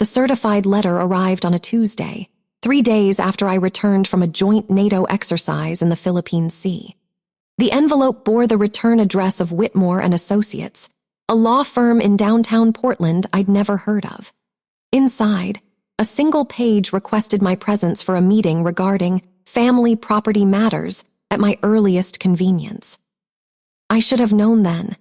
The certified letter arrived on a Tuesday, 3 days after I returned from a joint NATO exercise in the Philippine Sea. The envelope bore the return address of Whitmore and Associates, a law firm in downtown Portland I'd never heard of. Inside, a single page requested my presence for a meeting regarding family property matters at my earliest convenience. I should have known then.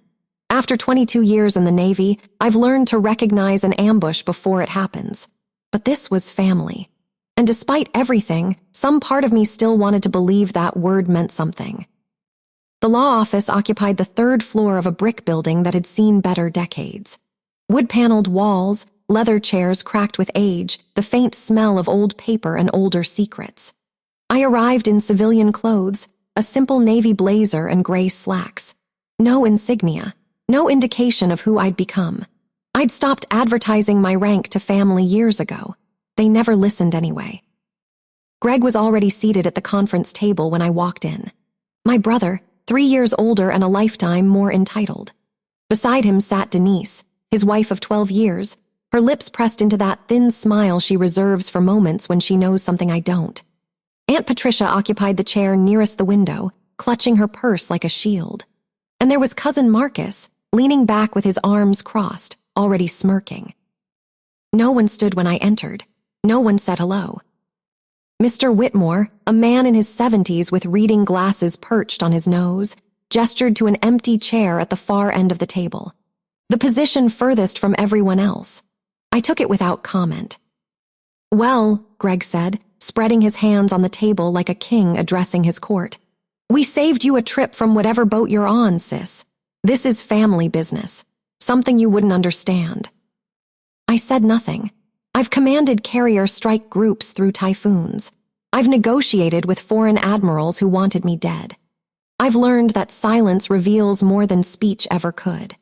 After 22 years in the Navy, I've learned to recognize an ambush before it happens. But this was family. And despite everything, some part of me still wanted to believe that word meant something. The law office occupied the 3rd floor of a brick building that had seen better decades. Wood-paneled walls, leather chairs cracked with age, the faint smell of old paper and older secrets. I arrived in civilian clothes, a simple navy blazer and gray slacks. No insignia, no indication of who I'd become. I'd stopped advertising my rank to family years ago. They never listened anyway. Greg was already seated at the conference table when I walked in. My brother, 3 years older and a lifetime more entitled. Beside him sat Denise, his wife of 12 years, her lips pressed into that thin smile she reserves for moments when she knows something I don't. Aunt Patricia occupied the chair nearest the window, clutching her purse like a shield. And there was Cousin Marcus, leaning back with his arms crossed, already smirking. No one stood when I entered. No one said hello. Mr. Whitmore, a man in his 70s with reading glasses perched on his nose, gestured to an empty chair at the far end of the table, the position furthest from everyone else. I took it without comment. "Well," Greg said, spreading his hands on the table like a king addressing his court, "we saved you a trip from whatever boat you're on, sis. This is family business, something you wouldn't understand." I said nothing. I've commanded carrier strike groups through typhoons. I've negotiated with foreign admirals who wanted me dead. I've learned that silence reveals more than speech ever could.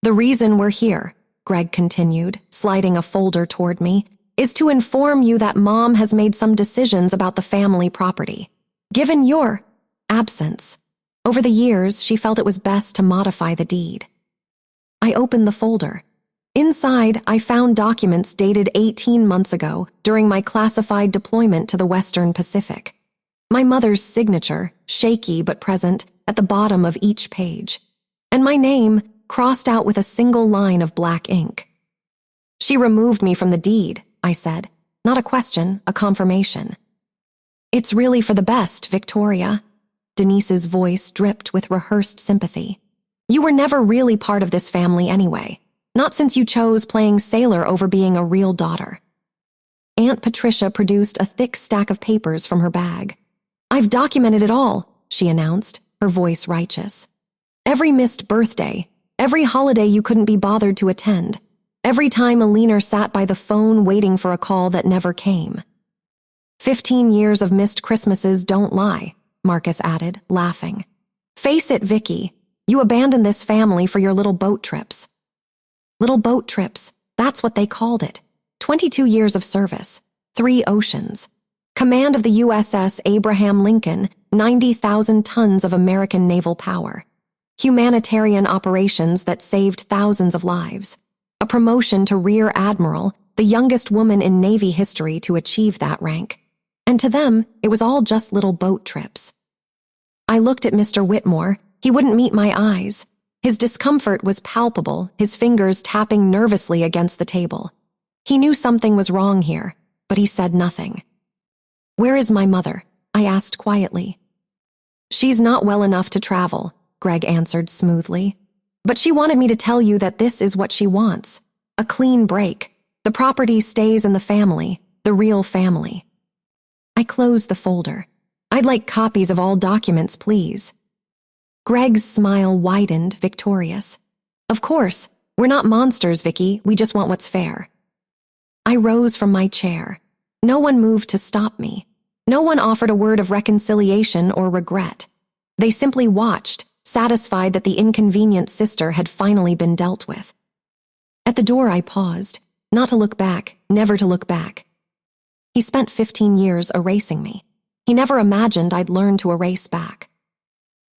"The reason we're here," Greg continued, sliding a folder toward me, "is to inform you that Mom has made some decisions about the family property. Given your absence, over the years she felt it was best to modify the deed." I opened the folder. Inside, I found documents dated 18 months ago during my classified deployment to the Western Pacific. My mother's signature, shaky but present, at the bottom of each page, and my name crossed out with a single line of black ink. "She removed me from the deed," I said. Not a question, a confirmation. "It's really for the best, Victoria." Denise's voice dripped with rehearsed sympathy. "You were never really part of this family anyway. Not since you chose playing sailor over being a real daughter." Aunt Patricia produced a thick stack of papers from her bag. "I've documented it all," she announced, her voice righteous. "Every missed birthday, every holiday you couldn't be bothered to attend, every time Alina sat by the phone waiting for a call that never came." 15 years of missed Christmases don't lie, Marcus added, laughing. "Face it, Vicky, you abandoned this family for your little boat trips." Little boat trips, that's what they called it. 22 years of service, 3 oceans. Command of the USS Abraham Lincoln, 90,000 tons of American naval power. Humanitarian operations that saved thousands of lives. A promotion to Rear Admiral, the youngest woman in Navy history to achieve that rank. And to them, it was all just little boat trips. I looked at Mr. Whitmore. He wouldn't meet my eyes. His discomfort was palpable, his fingers tapping nervously against the table. He knew something was wrong here, but he said nothing. "Where is my mother?" I asked quietly. "She's not well enough to travel," Greg answered smoothly. "But she wanted me to tell you that this is what she wants. A clean break. The property stays in the family, the real family." I closed the folder. "I'd like copies of all documents, please." Greg's smile widened, victorious. "Of course, we're not monsters, Vicky. We just want what's fair." I rose from my chair. No one moved to stop me. No one offered a word of reconciliation or regret. They simply watched, satisfied that the inconvenient sister had finally been dealt with. At the door I paused, not to look back, never to look back. He spent 15 years erasing me. He never imagined I'd learn to erase back.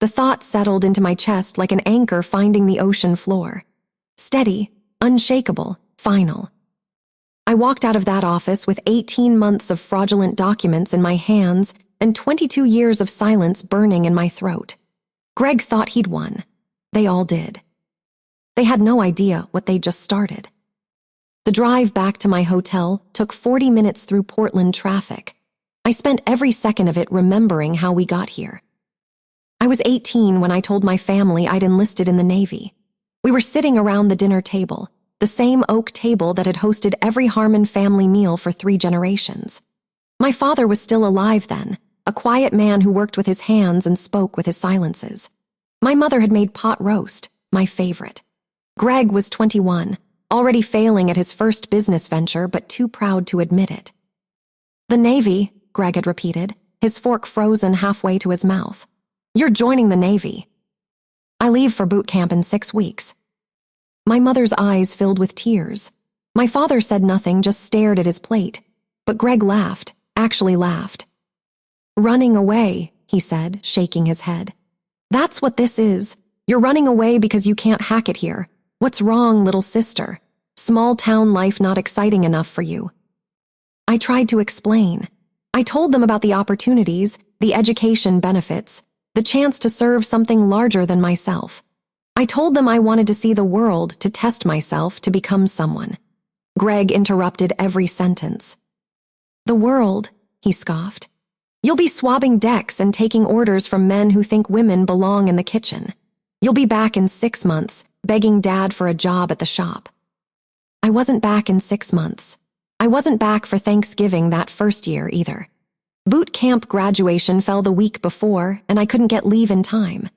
The thought settled into my chest like an anchor finding the ocean floor. Steady, unshakable, final. I walked out of that office with 18 months of fraudulent documents in my hands and 22 years of silence burning in my throat. Greg thought he'd won. They all did. They had no idea what they'd just started. The drive back to my hotel took 40 minutes through Portland traffic. I spent every second of it remembering how we got here. I was 18 when I told my family I'd enlisted in the Navy. We were sitting around the dinner table, the same oak table that had hosted every Harmon family meal for 3 generations. My father was still alive then, a quiet man who worked with his hands and spoke with his silences. My mother had made pot roast, my favorite. Greg was 21, already failing at his first business venture but too proud to admit it. "The Navy," Greg had repeated, his fork frozen halfway to his mouth. "You're joining the Navy." "I leave for boot camp in 6 weeks." My mother's eyes filled with tears. My father said nothing, just stared at his plate. But Greg laughed, actually laughed. "Running away," he said, shaking his head. "That's what this is. You're running away because you can't hack it here. What's wrong, little sister? Small town life not exciting enough for you." I tried to explain. I told them about the opportunities, the education benefits, the chance to serve something larger than myself. I told them I wanted to see the world, to test myself, to become someone. Greg interrupted every sentence. "The world," he scoffed. "You'll be swabbing decks and taking orders from men who think women belong in the kitchen. You'll be back in 6 months, begging Dad for a job at the shop." I wasn't back in 6 months. I wasn't back for Thanksgiving that first year either. Boot camp graduation fell the week before, and I couldn't get leave in time.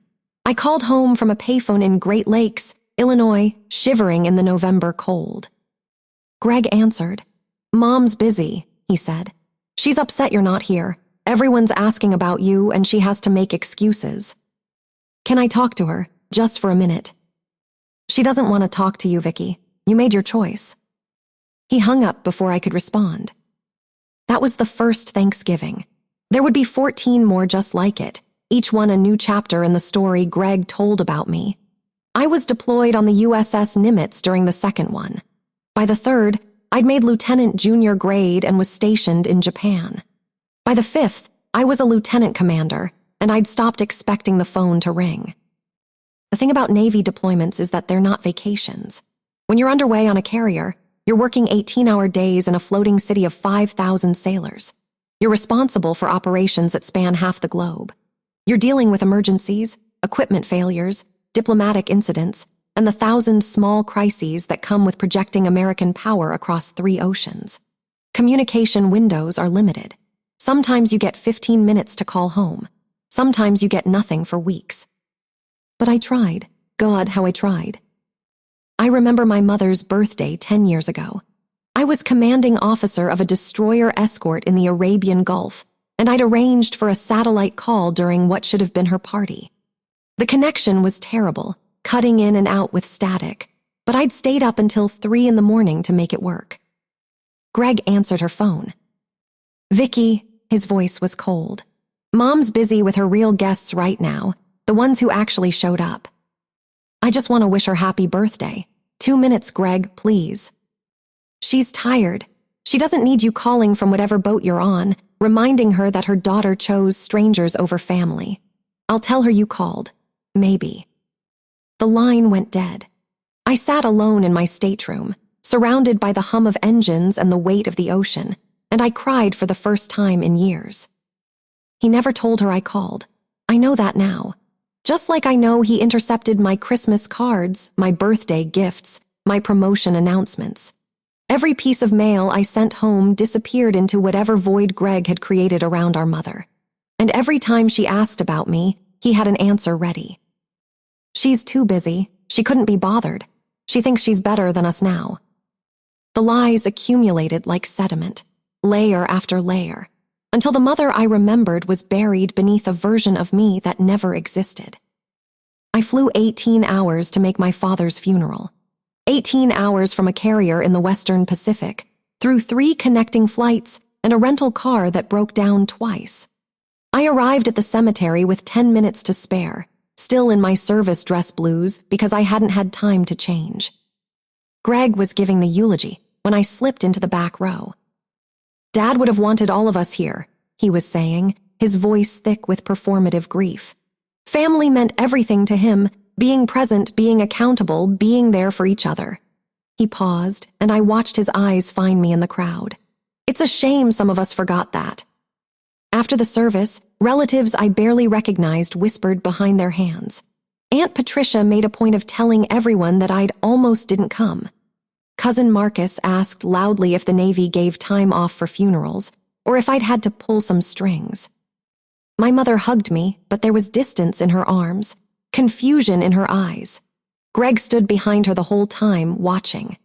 I called home from a payphone in Great Lakes, Illinois, shivering in the November cold. Greg answered. "Mom's busy," he said. "She's upset you're not here. Everyone's asking about you, and she has to make excuses." "Can I talk to her, just for a minute?" "She doesn't want to talk to you, Vicky. You made your choice." He hung up before I could respond. That was the first Thanksgiving. There would be 14 more just like it, each one a new chapter in the story Greg told about me. I was deployed on the USS Nimitz during the second one. By the third, I'd made lieutenant junior grade and was stationed in Japan. By the fifth, I was a lieutenant commander, and I'd stopped expecting the phone to ring. The thing about Navy deployments is that they're not vacations. When you're underway on a carrier, you're working 18-hour days in a floating city of 5,000 sailors. You're responsible for operations that span half the globe. You're dealing with emergencies, equipment failures, diplomatic incidents, and the 1,000 small crises that come with projecting American power across 3 oceans. Communication windows are limited. Sometimes you get 15 minutes to call home. Sometimes you get nothing for weeks. But I tried. God, how I tried. I remember my mother's birthday 10 years ago. I was commanding officer of a destroyer escort in the Arabian Gulf, and I'd arranged for a satellite call during what should have been her party. The connection was terrible, cutting in and out with static, but I'd stayed up until 3 in the morning to make it work. Greg answered her phone. "Vicky," his voice was cold. "Mom's busy with her real guests right now, the ones who actually showed up. I just want to wish her happy birthday. 2 minutes, Greg, please." "She's tired. She doesn't need you calling from whatever boat you're on, reminding her that her daughter chose strangers over family. I'll tell her you called. Maybe." The line went dead. I sat alone in my stateroom, surrounded by the hum of engines and the weight of the ocean, and I cried for the first time in years. He never told her I called. I know that now. Just like I know he intercepted my Christmas cards, my birthday gifts, my promotion announcements. Every piece of mail I sent home disappeared into whatever void Greg had created around our mother. And every time she asked about me, he had an answer ready. "She's too busy. She couldn't be bothered. She thinks she's better than us now." The lies accumulated like sediment, layer after layer, until the mother I remembered was buried beneath a version of me that never existed. I flew 18 hours to make my father's funeral. 18 hours from a carrier in the Western Pacific, through 3 connecting flights and a rental car that broke down twice. I arrived at the cemetery with 10 minutes to spare, still in my service dress blues because I hadn't had time to change. Greg was giving the eulogy, when I slipped into the back row. "Dad would have wanted all of us here," he was saying, his voice thick with performative grief. Family meant everything to him, being present, being accountable, being there for each other. He paused, and I watched his eyes find me in the crowd. It's a shame some of us forgot that. After the service, relatives I barely recognized whispered behind their hands. Aunt Patricia made a point of telling everyone that I'd almost didn't come. Cousin Marcus asked loudly if the Navy gave time off for funerals, or if I'd had to pull some strings. My mother hugged me, but there was distance in her arms, confusion in her eyes. Greg stood behind her the whole time, watching.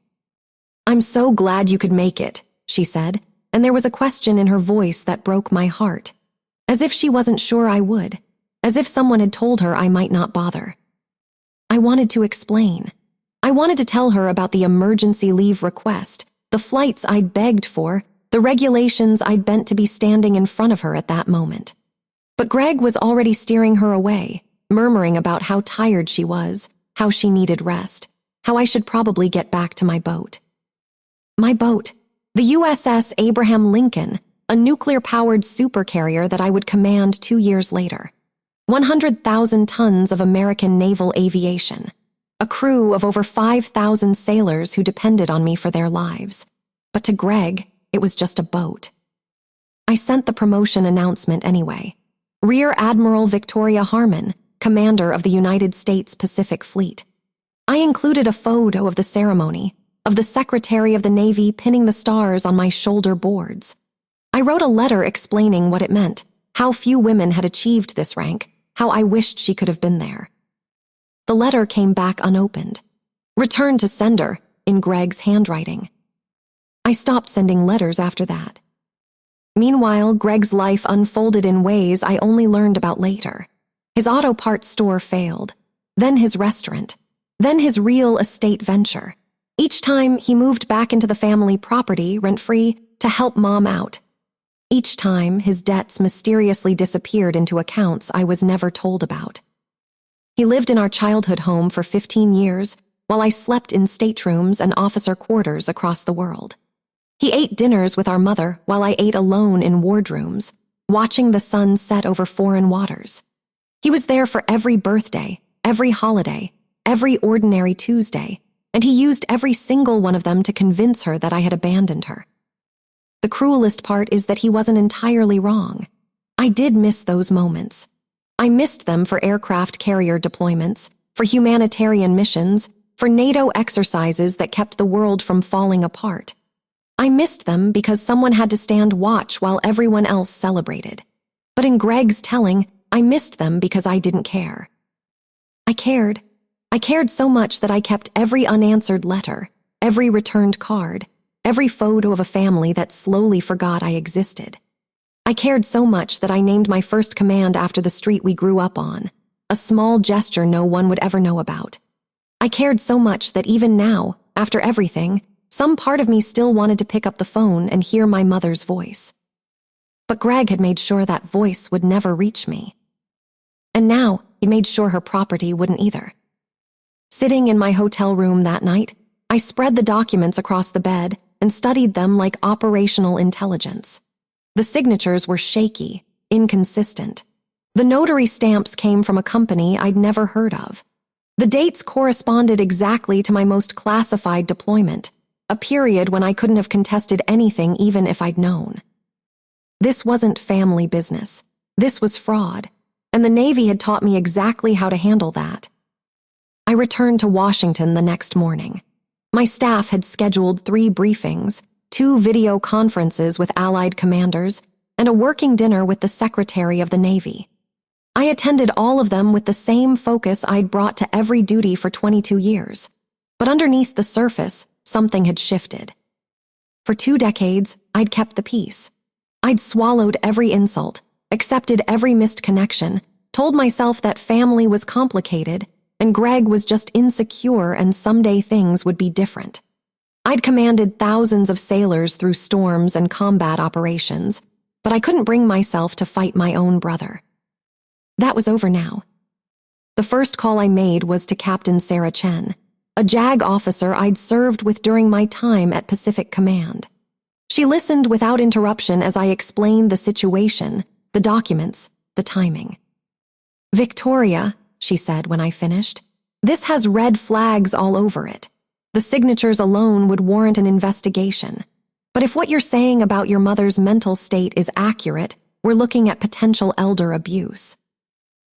"I'm so glad you could make it," she said, and there was a question in her voice that broke my heart, as if she wasn't sure I would, as if someone had told her I might not bother. I wanted to explain. I wanted to tell her about the emergency leave request, the flights I'd begged for, the regulations I'd bent to be standing in front of her at that moment. But Greg was already steering her away, murmuring about how tired she was, how she needed rest, how I should probably get back to my boat. My boat, the USS Abraham Lincoln, a nuclear-powered supercarrier that I would command 2 years later. 100,000 tons of American naval aviation. A crew of over 5,000 sailors who depended on me for their lives. But to Greg, it was just a boat. I sent the promotion announcement anyway. Rear Admiral Victoria Harmon, commander of the United States Pacific Fleet. I included a photo of the ceremony, of the Secretary of the Navy pinning the stars on my shoulder boards. I wrote a letter explaining what it meant, how few women had achieved this rank, how I wished she could have been there. The letter came back unopened. "Returned to sender," in Greg's handwriting. I stopped sending letters after that. Meanwhile, Greg's life unfolded in ways I only learned about later. His auto parts store failed, then his restaurant, then his real estate venture. Each time he moved back into the family property, rent-free, to help Mom out. Each time his debts mysteriously disappeared into accounts I was never told about. He lived in our childhood home for 15 years, while I slept in staterooms and officer quarters across the world. He ate dinners with our mother while I ate alone in wardrooms, watching the sun set over foreign waters. He was there for every birthday, every holiday, every ordinary Tuesday, and he used every single one of them to convince her that I had abandoned her. The cruelest part is that he wasn't entirely wrong. I did miss those moments. I missed them for aircraft carrier deployments, for humanitarian missions, for NATO exercises that kept the world from falling apart. I missed them because someone had to stand watch while everyone else celebrated. But in Greg's telling, I missed them because I didn't care. I cared. I cared so much that I kept every unanswered letter, every returned card, every photo of a family that slowly forgot I existed. I cared so much that I named my first command after the street we grew up on, a small gesture no one would ever know about. I cared so much that even now, after everything, some part of me still wanted to pick up the phone and hear my mother's voice. But Greg had made sure that voice would never reach me. And now, he made sure her property wouldn't either. Sitting in my hotel room that night, I spread the documents across the bed and studied them like operational intelligence. The signatures were shaky, inconsistent. The notary stamps came from a company I'd never heard of. The dates corresponded exactly to my most classified deployment, a period when I couldn't have contested anything even if I'd known. This wasn't family business. This was fraud, and the Navy had taught me exactly how to handle that. I returned to Washington the next morning. My staff had scheduled 3 briefings, 2 video conferences with Allied commanders, and a working dinner with the Secretary of the Navy. I attended all of them with the same focus I'd brought to every duty for 22 years. But underneath the surface, something had shifted. For 2 decades, I'd kept the peace. I'd swallowed every insult, accepted every missed connection, told myself that family was complicated, and Greg was just insecure and someday things would be different. I'd commanded thousands of sailors through storms and combat operations, but I couldn't bring myself to fight my own brother. That was over now. The first call I made was to Captain Sarah Chen, a JAG officer I'd served with during my time at Pacific Command. She listened without interruption as I explained the situation, the documents, the timing. "Victoria," she said when I finished, "this has red flags all over it. The signatures alone would warrant an investigation. But if what you're saying about your mother's mental state is accurate, we're looking at potential elder abuse."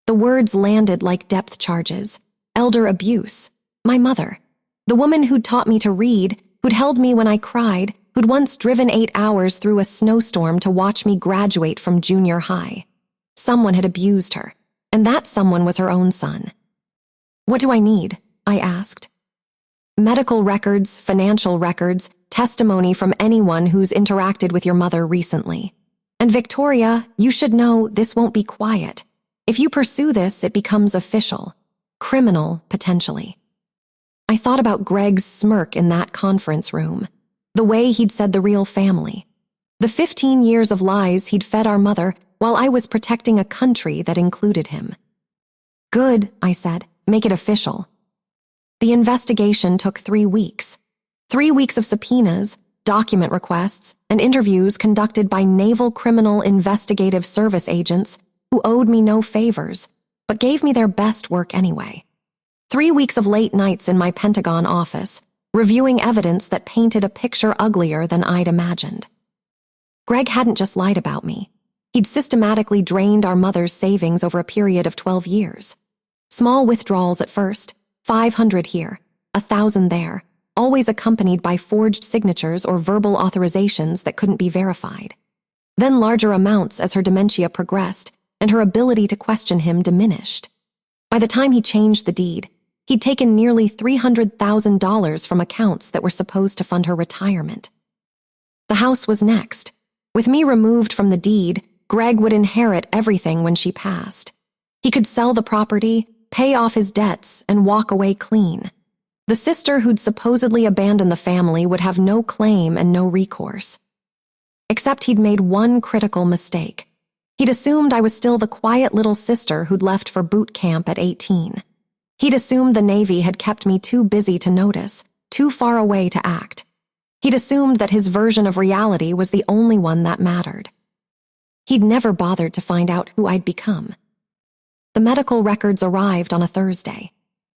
The words landed like depth charges. Elder abuse. My mother. The woman who'd taught me to read, who'd held me when I cried, who'd once driven 8 hours through a snowstorm to watch me graduate from junior high. Someone had abused her, and that someone was her own son. "What do I need?" I asked. "Medical records, financial records, testimony from anyone who's interacted with your mother recently. And Victoria, you should know this won't be quiet. If you pursue this, it becomes official. Criminal, potentially." I thought about Greg's smirk in that conference room, the way he'd said the real family, the 15 years of lies he'd fed our mother while I was protecting a country that included him. "Good," I said, "make it official." The investigation took 3 weeks. 3 weeks of subpoenas, document requests, and interviews conducted by Naval Criminal Investigative Service agents who owed me no favors, but gave me their best work anyway. 3 weeks of late nights in my Pentagon office, reviewing evidence that painted a picture uglier than I'd imagined. Greg hadn't just lied about me. He'd systematically drained our mother's savings over a period of 12 years. Small withdrawals at first, 500 here, 1,000 there, always accompanied by forged signatures or verbal authorizations that couldn't be verified. Then larger amounts as her dementia progressed and her ability to question him diminished. By the time he changed the deed, he'd taken nearly $300,000 from accounts that were supposed to fund her retirement. The house was next. With me removed from the deed, Greg would inherit everything when she passed. He could sell the property, pay off his debts, and walk away clean. The sister who'd supposedly abandoned the family would have no claim and no recourse. Except he'd made one critical mistake. He'd assumed I was still the quiet little sister who'd left for boot camp at 18. He'd assumed the Navy had kept me too busy to notice, too far away to act. He'd assumed that his version of reality was the only one that mattered. He'd never bothered to find out who I'd become. The medical records arrived on a Thursday.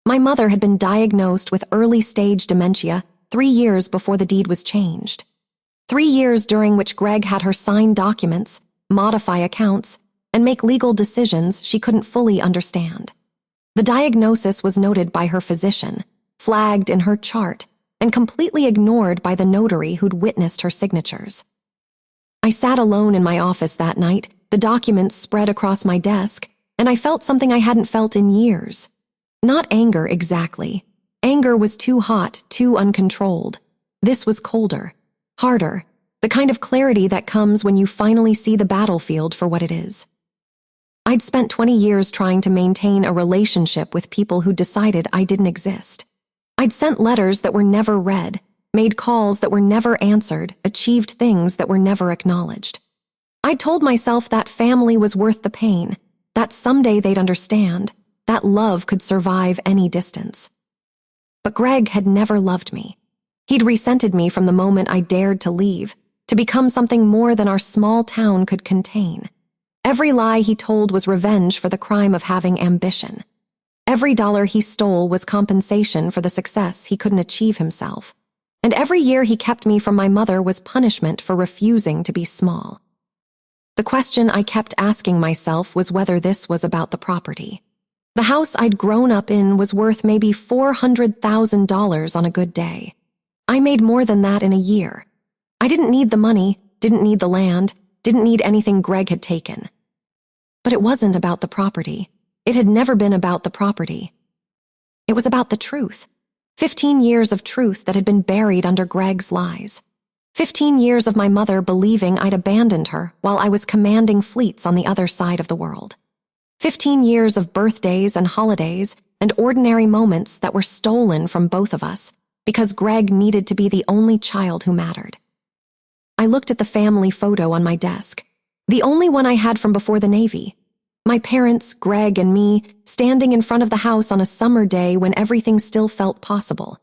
My mother had been diagnosed with early-stage dementia 3 years before the deed was changed. 3 years during which Greg had her sign documents, modify accounts, and make legal decisions she couldn't fully understand. The diagnosis was noted by her physician, flagged in her chart, and completely ignored by the notary who'd witnessed her signatures. I sat alone in my office that night, the documents spread across my desk, and I felt something I hadn't felt in years. Not anger exactly. Anger was too hot, too uncontrolled. This was colder, harder, the kind of clarity that comes when you finally see the battlefield for what it is. I'd spent 20 years trying to maintain a relationship with people who decided I didn't exist. I'd sent letters that were never read, made calls that were never answered, achieved things that were never acknowledged. I'd told myself that family was worth the pain, that someday they'd understand, that love could survive any distance. But Greg had never loved me. He'd resented me from the moment I dared to leave, to become something more than our small town could contain. Every lie he told was revenge for the crime of having ambition. Every dollar he stole was compensation for the success he couldn't achieve himself. And every year he kept me from my mother was punishment for refusing to be small. The question I kept asking myself was whether this was about the property. The house I'd grown up in was worth maybe $400,000 on a good day. I made more than that in a year. I didn't need the money, didn't need the land, didn't need anything Greg had taken. But it wasn't about the property. It had never been about the property. It was about the truth. 15 years of truth that had been buried under Greg's lies. 15 years of my mother believing I'd abandoned her while I was commanding fleets on the other side of the world. 15 years of birthdays and holidays and ordinary moments that were stolen from both of us because Greg needed to be the only child who mattered. I looked at the family photo on my desk, the only one I had from before the Navy. My parents, Greg, and me standing in front of the house on a summer day when everything still felt possible.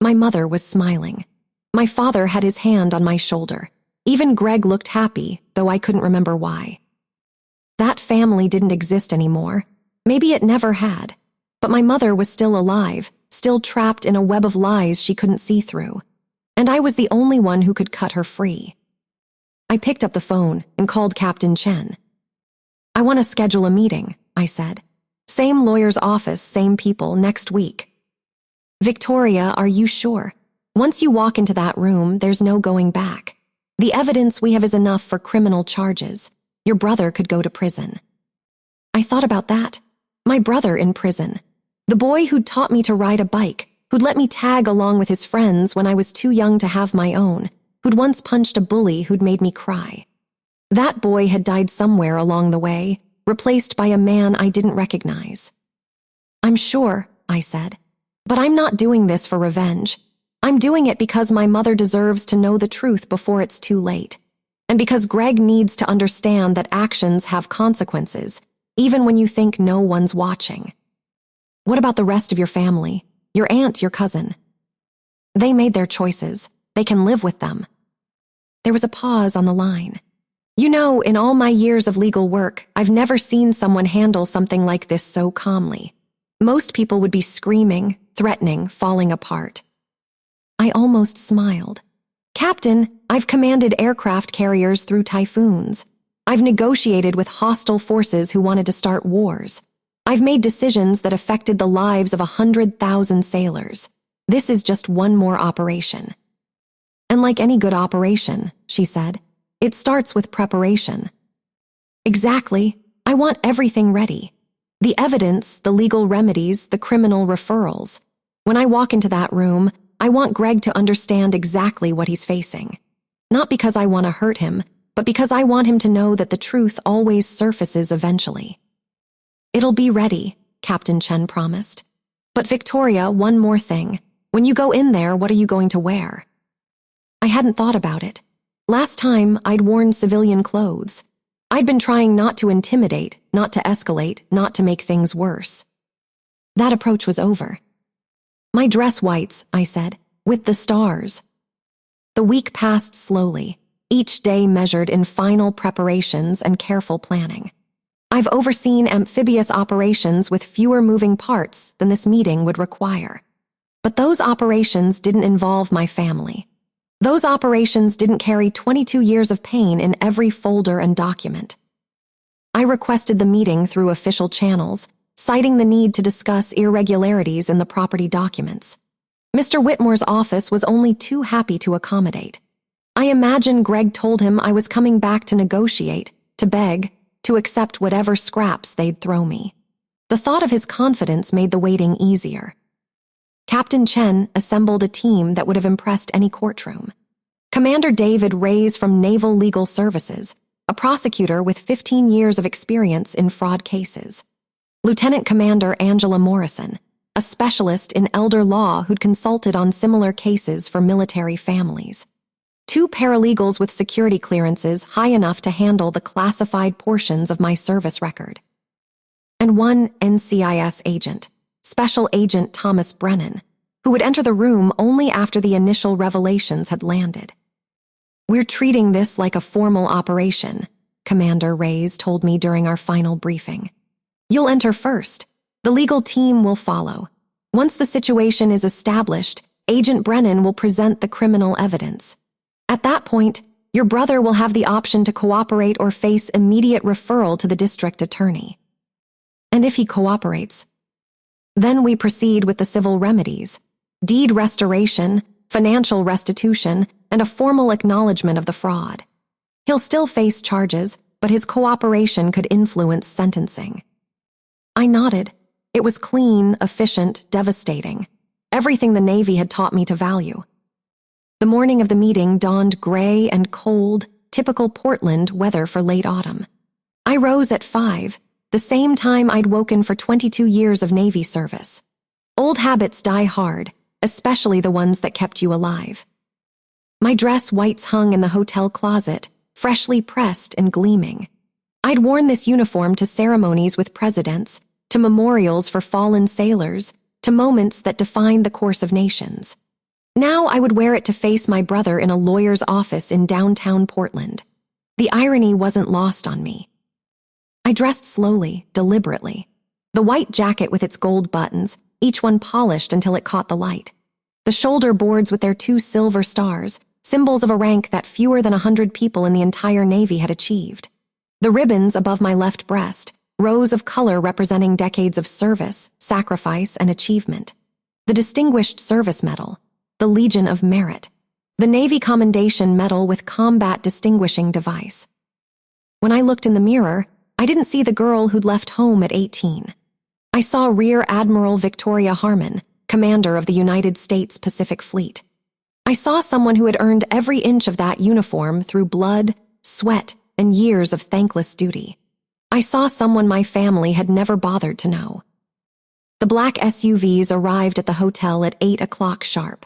My mother was smiling. My father had his hand on my shoulder. Even Greg looked happy, though I couldn't remember why. That family didn't exist anymore. Maybe it never had. But my mother was still alive, still trapped in a web of lies she couldn't see through. And I was the only one who could cut her free. I picked up the phone and called Captain Chen. "I want to schedule a meeting," I said. "Same lawyer's office, same people, next week." "Victoria, are you sure? Once you walk into that room, there's no going back. The evidence we have is enough for criminal charges. Your brother could go to prison." I thought about that. My brother in prison. The boy who'd taught me to ride a bike, who'd let me tag along with his friends when I was too young to have my own, who'd once punched a bully who'd made me cry. That boy had died somewhere along the way, replaced by a man I didn't recognize. "I'm sure," I said, "but I'm not doing this for revenge. I'm doing it because my mother deserves to know the truth before it's too late, and because Greg needs to understand that actions have consequences, even when you think no one's watching." "What about the rest of your family? Your aunt, your cousin?" "They made their choices. They can live with them." There was a pause on the line. You know, in all my years of legal work, I've never seen someone handle something like this so calmly. Most people would be screaming, threatening, falling apart. I almost smiled. "Captain, I've commanded aircraft carriers through typhoons. I've negotiated with hostile forces who wanted to start wars. I've made decisions that affected the lives of 100,000 sailors. This is just one more operation." "And like any good operation," she said, "it starts with preparation." "Exactly. I want everything ready. The evidence, the legal remedies, the criminal referrals. When I walk into that room, I want Greg to understand exactly what he's facing. Not because I want to hurt him, but because I want him to know that the truth always surfaces eventually." "It'll be ready," Captain Chen promised. "But Victoria, one more thing. When you go in there, what are you going to wear?" I hadn't thought about it. Last time, I'd worn civilian clothes. I'd been trying not to intimidate, not to escalate, not to make things worse. That approach was over. "My dress whites," I said, "with the stars." The week passed slowly, each day measured in final preparations and careful planning. I've overseen amphibious operations with fewer moving parts than this meeting would require. But those operations didn't involve my family. Those operations didn't carry 22 years of pain in every folder and document. I requested the meeting through official channels, citing the need to discuss irregularities in the property documents. Mr. Whitmore's office was only too happy to accommodate. I imagine Greg told him I was coming back to negotiate, to beg, to accept whatever scraps they'd throw me. The thought of his confidence made the waiting easier. Captain Chen assembled a team that would have impressed any courtroom. Commander David Reyes from Naval Legal Services, a prosecutor with 15 years of experience in fraud cases. Lieutenant Commander Angela Morrison, a specialist in elder law who'd consulted on similar cases for military families. 2 paralegals with security clearances high enough to handle the classified portions of my service record. And 1 NCIS agent, Special Agent Thomas Brennan, who would enter the room only after the initial revelations had landed. "We're treating this like a formal operation," Commander Reyes told me during our final briefing. "You'll enter first. The legal team will follow. Once the situation is established, Agent Brennan will present the criminal evidence. At that point, your brother will have the option to cooperate or face immediate referral to the district attorney. And if he cooperates, then we proceed with the civil remedies, deed restoration, financial restitution, and a formal acknowledgement of the fraud. He'll still face charges, but his cooperation could influence sentencing." I nodded. It was clean, efficient, devastating. Everything the Navy had taught me to value. The morning of the meeting dawned gray and cold, typical Portland weather for late autumn. I rose at 5, the same time I'd woken for 22 years of Navy service. Old habits die hard, especially the ones that kept you alive. My dress whites hung in the hotel closet, freshly pressed and gleaming. I'd worn this uniform to ceremonies with presidents, to memorials for fallen sailors, to moments that defined the course of nations. Now I would wear it to face my brother in a lawyer's office in downtown Portland. The irony wasn't lost on me. I dressed slowly, deliberately. The white jacket with its gold buttons, each one polished until it caught the light. The shoulder boards with their 2 silver stars, symbols of a rank that fewer than 100 people in the entire Navy had achieved. The ribbons above my left breast, rows of color representing decades of service, sacrifice, and achievement. The Distinguished Service Medal, the Legion of Merit, the Navy Commendation Medal with Combat Distinguishing Device. When I looked in the mirror, I didn't see the girl who'd left home at 18. I saw Rear Admiral Victoria Harmon, commander of the United States Pacific Fleet. I saw someone who had earned every inch of that uniform through blood, sweat, and years of thankless duty. I saw someone my family had never bothered to know. The black SUVs arrived at the hotel at 8 o'clock sharp.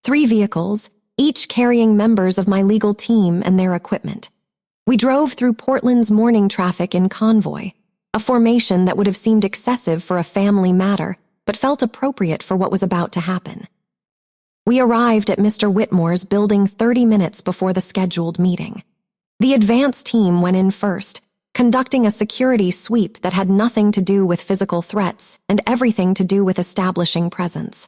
3 vehicles, each carrying members of my legal team and their equipment. We drove through Portland's morning traffic in convoy, a formation that would have seemed excessive for a family matter, but felt appropriate for what was about to happen. We arrived at Mr. Whitmore's building 30 minutes before the scheduled meeting. The advance team went in first, conducting a security sweep that had nothing to do with physical threats and everything to do with establishing presence.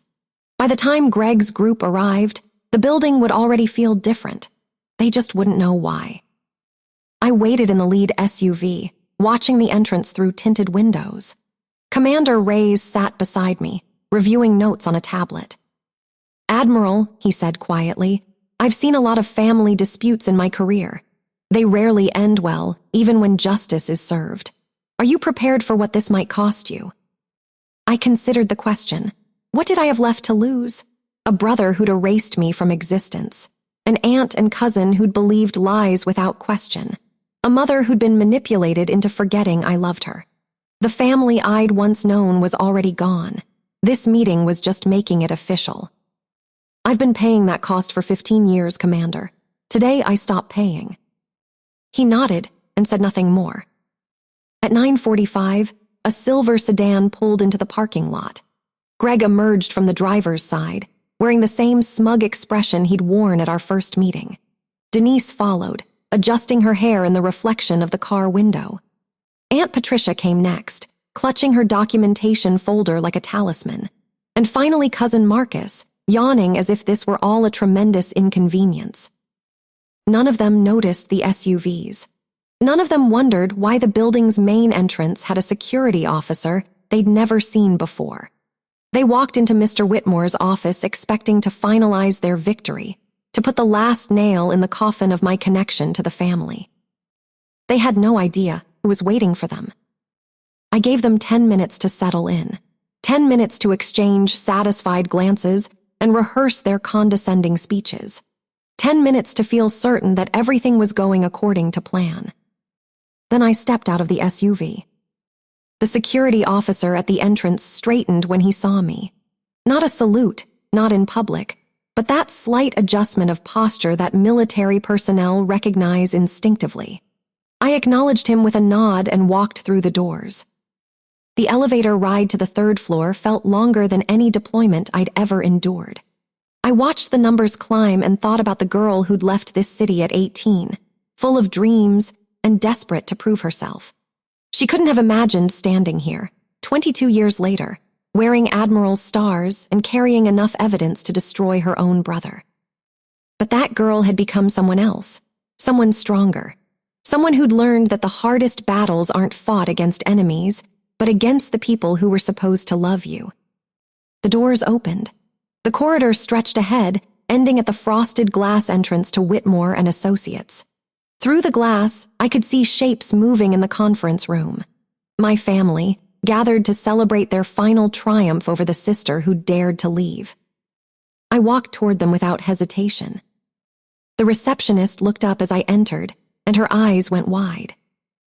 By the time Greg's group arrived, the building would already feel different. They just wouldn't know why. I waited in the lead SUV, watching the entrance through tinted windows. Commander Reyes sat beside me, reviewing notes on a tablet. "Admiral," he said quietly, "I've seen a lot of family disputes in my career. They rarely end well, even when justice is served. Are you prepared for what this might cost you?" I considered the question. What did I have left to lose? A brother who'd erased me from existence. An aunt and cousin who'd believed lies without question. A mother who'd been manipulated into forgetting I loved her. The family I'd once known was already gone. This meeting was just making it official. "I've been paying that cost for 15 years, Commander. Today I stopped paying." He nodded and said nothing more. At 9:45, a silver sedan pulled into the parking lot. Greg emerged from the driver's side, wearing the same smug expression he'd worn at our first meeting. Denise followed, adjusting her hair in the reflection of the car window. Aunt Patricia came next, clutching her documentation folder like a talisman. And finally Cousin Marcus, yawning as if this were all a tremendous inconvenience. None of them noticed the SUVs. None of them wondered why the building's main entrance had a security officer they'd never seen before. They walked into Mr. Whitmore's office expecting to finalize their victory, to put the last nail in the coffin of my connection to the family. They had no idea who was waiting for them. I gave them 10 minutes to settle in, 10 minutes to exchange satisfied glances and rehearse their condescending speeches, 10 minutes to feel certain that everything was going according to plan. Then I stepped out of the SUV. The security officer at the entrance straightened when he saw me. Not a salute, not in public, but that slight adjustment of posture that military personnel recognize instinctively. I acknowledged him with a nod and walked through the doors. The elevator ride to the 3rd floor felt longer than any deployment I'd ever endured. I watched the numbers climb and thought about the girl who'd left this city at 18, full of dreams and desperate to prove herself. She couldn't have imagined standing here, 22 years later, wearing Admiral's stars and carrying enough evidence to destroy her own brother. But that girl had become someone else, someone stronger, someone who'd learned that the hardest battles aren't fought against enemies, but against the people who were supposed to love you. The doors opened. The corridor stretched ahead, ending at the frosted glass entrance to Whitmore and Associates. Through the glass, I could see shapes moving in the conference room. My family, gathered to celebrate their final triumph over the sister who dared to leave. I walked toward them without hesitation. The receptionist looked up as I entered, and her eyes went wide.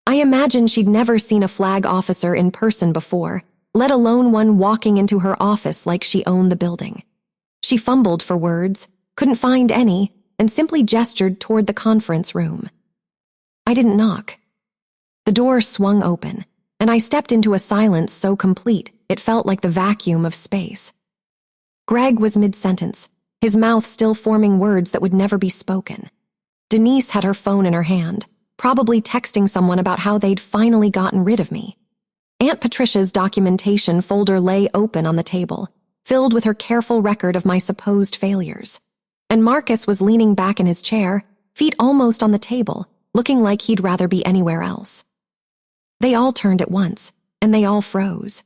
I imagined she'd never seen a flag officer in person before, let alone one walking into her office like she owned the building. She fumbled for words, couldn't find any, and simply gestured toward the conference room. I didn't knock. The door swung open, and I stepped into a silence so complete it felt like the vacuum of space. Greg was mid-sentence, his mouth still forming words that would never be spoken. Denise had her phone in her hand, probably texting someone about how they'd finally gotten rid of me. Aunt Patricia's documentation folder lay open on the table, filled with her careful record of my supposed failures. And Marcus was leaning back in his chair, feet almost on the table, looking like he'd rather be anywhere else. They all turned at once, and they all froze.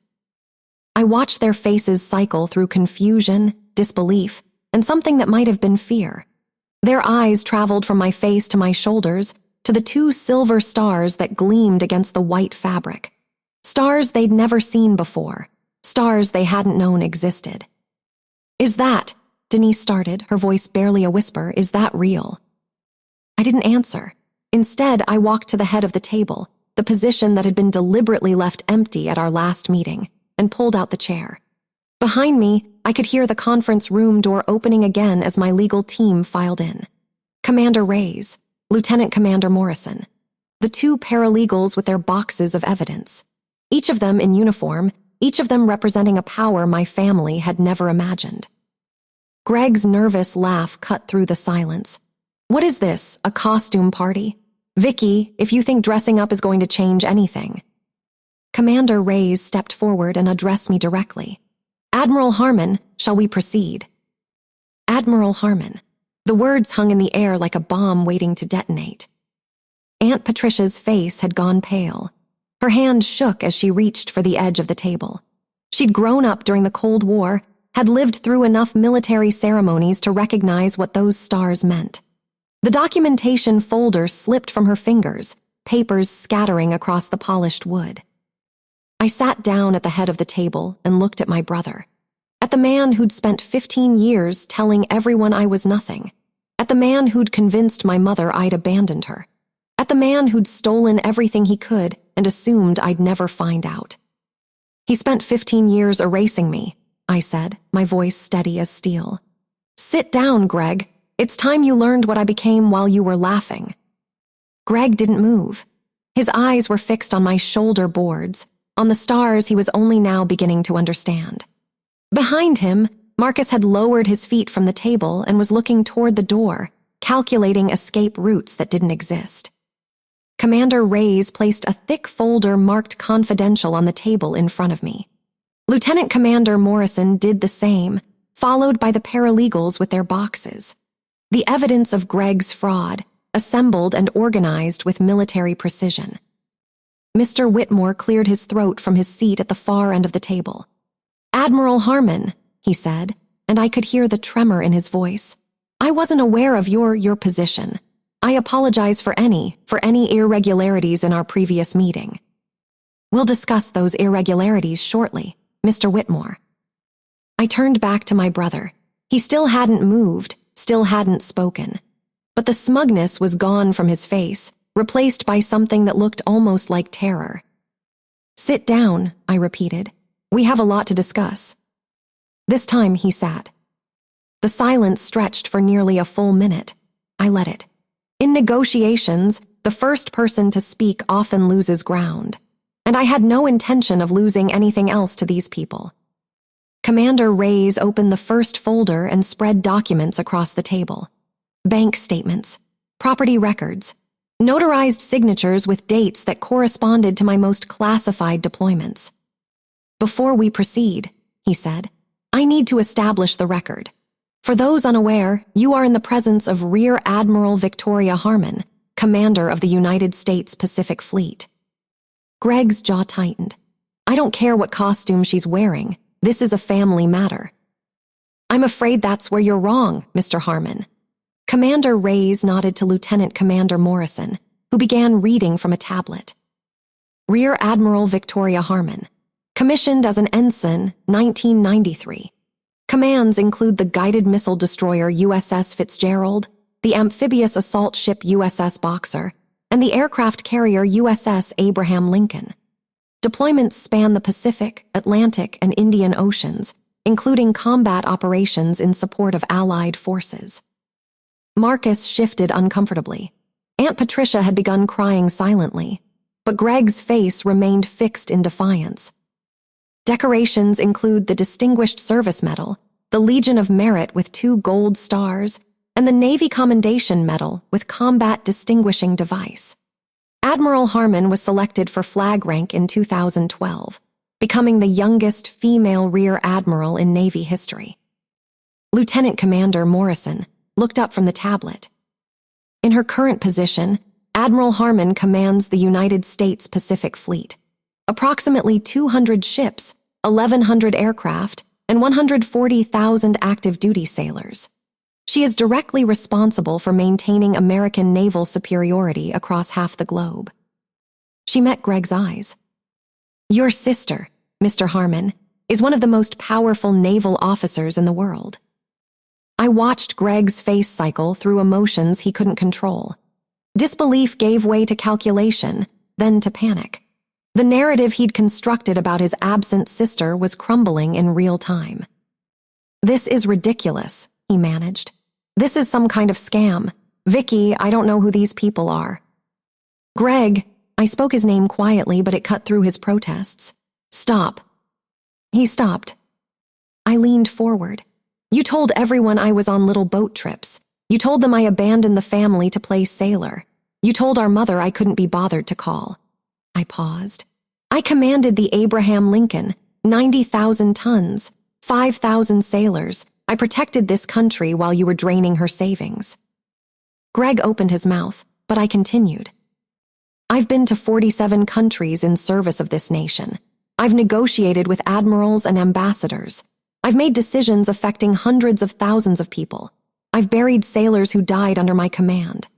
I watched their faces cycle through confusion, disbelief, and something that might have been fear. Their eyes traveled from my face to my shoulders to the two silver stars that gleamed against the white fabric. Stars they'd never seen before, stars they hadn't known existed. "Is that," Denise started, her voice barely a whisper, "is that real?" I didn't answer. Instead, I walked to the head of the table, the position that had been deliberately left empty at our last meeting, and pulled out the chair. Behind me, I could hear the conference room door opening again as my legal team filed in. Commander Reyes, Lieutenant Commander Morrison, the two paralegals with their boxes of evidence. Each of them in uniform, each of them representing a power my family had never imagined. Greg's nervous laugh cut through the silence. "What is this, a costume party? Vicky, if you think dressing up is going to change anything." Commander Reyes stepped forward and addressed me directly. "Admiral Harmon, shall we proceed?" Admiral Harmon. The words hung in the air like a bomb waiting to detonate. Aunt Patricia's face had gone pale. Her hand shook as she reached for the edge of the table. She'd grown up during the Cold War, had lived through enough military ceremonies to recognize what those stars meant. The documentation folder slipped from her fingers, papers scattering across the polished wood. I sat down at the head of the table and looked at my brother. At the man who'd spent 15 years telling everyone I was nothing. At the man who'd convinced my mother I'd abandoned her. At the man who'd stolen everything he could and assumed I'd never find out. "He spent 15 years erasing me," I said, my voice steady as steel. "Sit down, Greg. It's time you learned what I became while you were laughing." Greg didn't move. His eyes were fixed on my shoulder boards, on the stars he was only now beginning to understand. Behind him, Marcus had lowered his feet from the table and was looking toward the door, calculating escape routes that didn't exist. Commander Reyes placed a thick folder marked confidential on the table in front of me. Lieutenant Commander Morrison did the same, followed by the paralegals with their boxes. The evidence of Greg's fraud, assembled and organized with military precision. Mr. Whitmore cleared his throat from his seat at the far end of the table. "Admiral Harmon," he said, and I could hear the tremor in his voice. "I wasn't aware of your position. I apologize for any irregularities in our previous meeting." "We'll discuss those irregularities shortly, Mr. Whitmore." I turned back to my brother. He still hadn't moved, still hadn't spoken. But the smugness was gone from his face, replaced by something that looked almost like terror. "Sit down," I repeated. "We have a lot to discuss." This time he sat. The silence stretched for nearly a full minute. I let it. In negotiations, the first person to speak often loses ground, and I had no intention of losing anything else to these people. Commander Reyes opened the first folder and spread documents across the table. Bank statements, property records, notarized signatures with dates that corresponded to my most classified deployments. "Before we proceed," he said, "I need to establish the record. For those unaware, you are in the presence of Rear Admiral Victoria Harmon, Commander of the United States Pacific Fleet." Greg's jaw tightened. "I don't care what costume she's wearing. This is a family matter." "I'm afraid that's where you're wrong, Mr. Harmon." Commander Reyes nodded to Lieutenant Commander Morrison, who began reading from a tablet. "Rear Admiral Victoria Harmon, commissioned as an ensign, 1993. Commands include the guided missile destroyer USS Fitzgerald, the amphibious assault ship USS Boxer, and the aircraft carrier USS Abraham Lincoln. Deployments span the Pacific, Atlantic, and Indian Oceans, including combat operations in support of Allied forces." Marcus shifted uncomfortably. Aunt Patricia had begun crying silently. but Greg's face remained fixed in defiance. Decorations include the Distinguished Service Medal, the Legion of Merit with 2 gold stars, and the Navy Commendation Medal with Combat Distinguishing Device. Admiral Harmon was selected for flag rank in 2012, becoming the youngest female rear admiral in Navy history. Lieutenant Commander Morrison looked up from the tablet. In her current position, Admiral Harmon commands the United States Pacific Fleet, approximately 200 ships, 1,100 aircraft, and 140,000 active duty sailors. She is directly responsible for maintaining American naval superiority across half the globe. She met Greg's eyes. Your sister, Mr. Harmon, is one of the most powerful naval officers in the world. I watched Greg's face cycle through emotions he couldn't control. Disbelief gave way to calculation, then to panic. The narrative he'd constructed about his absent sister was crumbling in real time. This is ridiculous, he managed. This is some kind of scam. Vicky, I don't know who these people are. Greg, I spoke his name quietly, but it cut through his protests. Stop. He stopped. I leaned forward. You told everyone I was on little boat trips. You told them I abandoned the family to play sailor. You told our mother I couldn't be bothered to call. I paused. I commanded the Abraham Lincoln, 90,000 tons, 5,000 sailors. I protected this country while you were draining her savings. Greg opened his mouth, but I continued. I've been to 47 countries in service of this nation. I've negotiated with admirals and ambassadors. I've made decisions affecting hundreds of thousands of people. I've buried sailors who died under my command.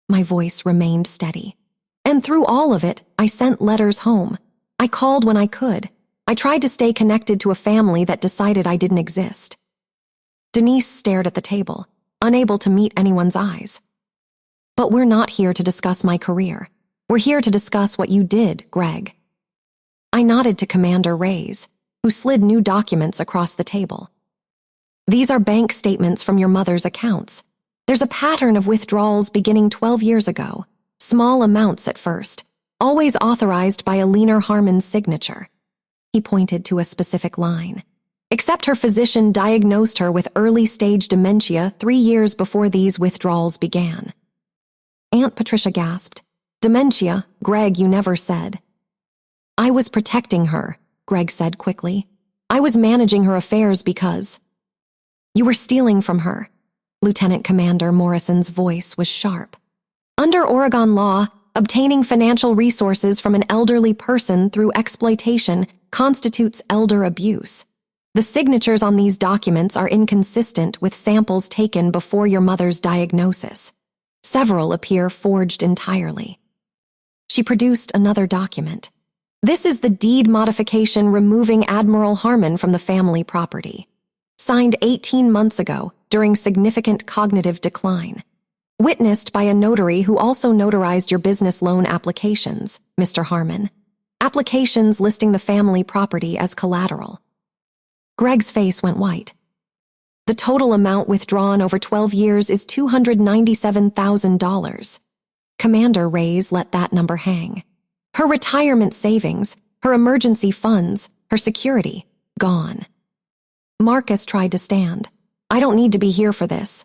My voice remained steady. And through all of it, I sent letters home. I called when I could. I tried to stay connected to a family that decided I didn't exist. Denise stared at the table, unable to meet anyone's eyes. But we're not here to discuss my career. We're here to discuss what you did, Greg. I nodded to Commander Reyes, who slid new documents across the table. These are bank statements from your mother's accounts. There's a pattern of withdrawals beginning 12 years ago, small amounts at first, always authorized by Alina Harmon's signature. He pointed to a specific line. Except her physician diagnosed her with early-stage dementia 3 years before these withdrawals began. Aunt Patricia gasped. Dementia, Greg, you never said. I was protecting her, Greg said quickly. I was managing her affairs because... You were stealing from her. Lieutenant Commander Morrison's voice was sharp. Under Oregon law, obtaining financial resources from an elderly person through exploitation constitutes elder abuse. The signatures on these documents are inconsistent with samples taken before your mother's diagnosis. Several appear forged entirely. She produced another document. This is the deed modification removing Admiral Harmon from the family property. Signed 18 months ago during significant cognitive decline. Witnessed by a notary who also notarized your business loan applications, Mr. Harmon. Applications listing the family property as collateral. Greg's face went white. The total amount withdrawn over 12 years is $297,000. Commander Reyes let that number hang. Her retirement savings, her emergency funds, her security, gone. Marcus tried to stand. I don't need to be here for this.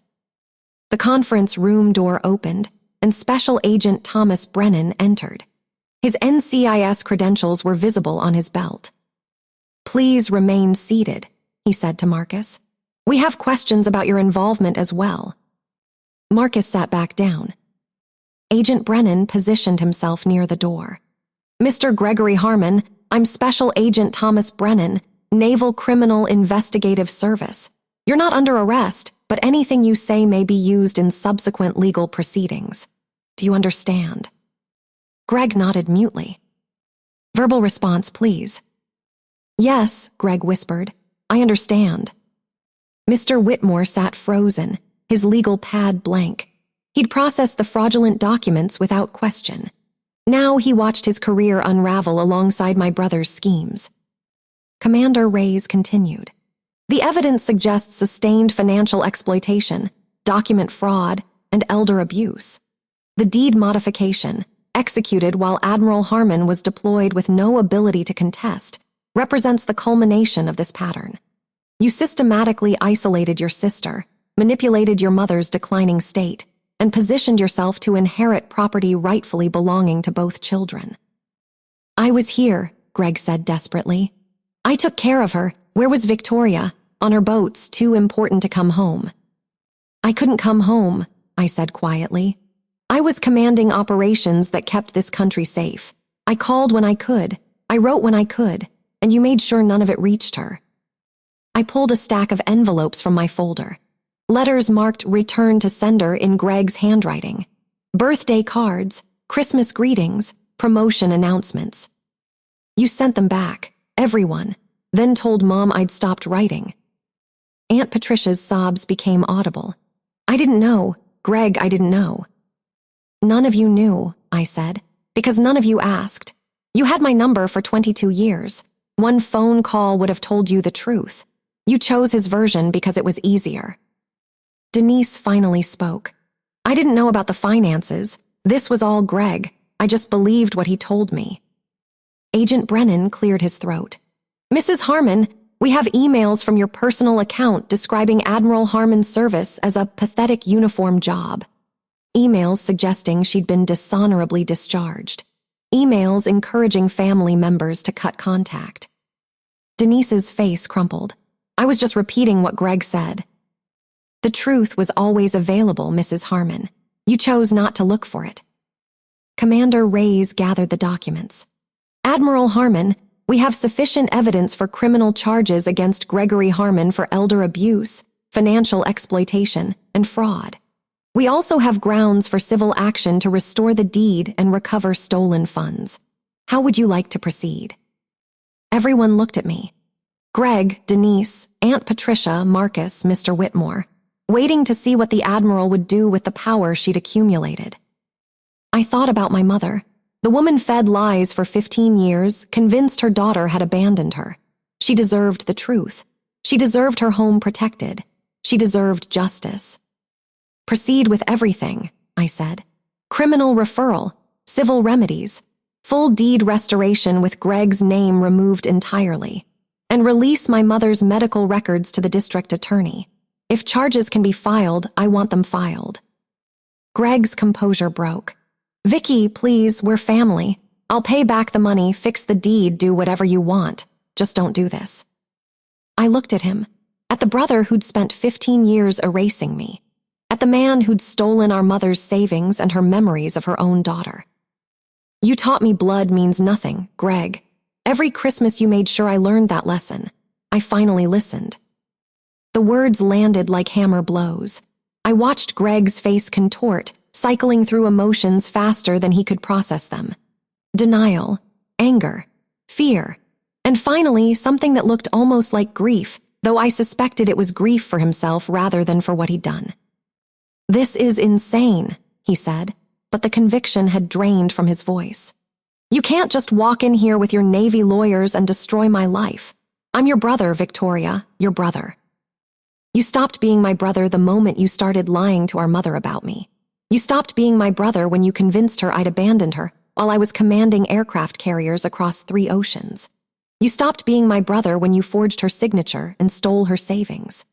The conference room door opened, and Special Agent Thomas Brennan entered. His NCIS credentials were visible on his belt. Please remain seated, he said to Marcus. We have questions about your involvement as well. Marcus sat back down. Agent Brennan positioned himself near the door. Mr. Gregory Harmon, I'm Special Agent Thomas Brennan, Naval Criminal Investigative Service. You're not under arrest, but anything you say may be used in subsequent legal proceedings. Do you understand? Greg nodded mutely. Verbal response, please. Yes, Greg whispered. I understand. Mr. Whitmore sat frozen, his legal pad blank. He'd processed the fraudulent documents without question. Now he watched his career unravel alongside my brother's schemes. Commander Reyes continued. The evidence suggests sustained financial exploitation, document fraud, and elder abuse. The deed modification, executed while Admiral Harmon was deployed with no ability to contest, represents the culmination of this pattern. You systematically isolated your sister, manipulated your mother's declining state, and positioned yourself to inherit property rightfully belonging to both children. I was here, Greg said desperately. I took care of her. Where was Victoria? On her boats, too important to come home. I couldn't come home, I said quietly. I was commanding operations that kept this country safe. I called when I could. I wrote when I could, and you made sure none of it reached her. I pulled a stack of envelopes from my folder. Letters marked return to sender in Greg's handwriting. Birthday cards, Christmas greetings, promotion announcements. You sent them back, everyone, then told Mom I'd stopped writing. Aunt Patricia's sobs became audible. I didn't know, Greg, I didn't know. None of you knew, I said, because none of you asked. You had my number for 22 years. One phone call would have told you the truth. You chose his version because it was easier. Denise finally spoke. I didn't know about the finances. This was all Greg. I just believed what he told me. Agent Brennan cleared his throat. Mrs. Harmon, we have emails from your personal account describing Admiral Harmon's service as a pathetic uniform job. Emails suggesting she'd been dishonorably discharged. Emails encouraging family members to cut contact. Denise's face crumpled. I was just repeating what Greg said. The truth was always available, Mrs. Harmon. You chose not to look for it. Commander Reyes gathered the documents. Admiral Harmon, we have sufficient evidence for criminal charges against Gregory Harmon for elder abuse, financial exploitation, and fraud. We also have grounds for civil action to restore the deed and recover stolen funds. How would you like to proceed? Everyone looked at me. Greg, Denise, Aunt Patricia, Marcus, Mr. Whitmore, waiting to see what the Admiral would do with the power she'd accumulated. I thought about my mother. The woman fed lies for 15 years, convinced her daughter had abandoned her. She deserved the truth. She deserved her home protected. She deserved justice. Proceed with everything, I said. Criminal referral, civil remedies, full deed restoration with Greg's name removed entirely, and release my mother's medical records to the district attorney. If charges can be filed, I want them filed. Greg's composure broke. Vicky, please, we're family. I'll pay back the money, fix the deed, do whatever you want. Just don't do this. I looked at him, at the brother who'd spent 15 years erasing me, at the man who'd stolen our mother's savings and her memories of her own daughter. You taught me blood means nothing, Greg. Every Christmas you made sure I learned that lesson. I finally listened. The words landed like hammer blows. I watched Greg's face contort, cycling through emotions faster than he could process them. Denial, anger, fear, and finally something that looked almost like grief, though I suspected it was grief for himself rather than for what he'd done. This is insane, he said, but the conviction had drained from his voice. You can't just walk in here with your Navy lawyers and destroy my life. I'm your brother, Victoria, your brother. You stopped being my brother the moment you started lying to our mother about me. You stopped being my brother when you convinced her I'd abandoned her while I was commanding aircraft carriers across 3 oceans. You stopped being my brother when you forged her signature and stole her savings.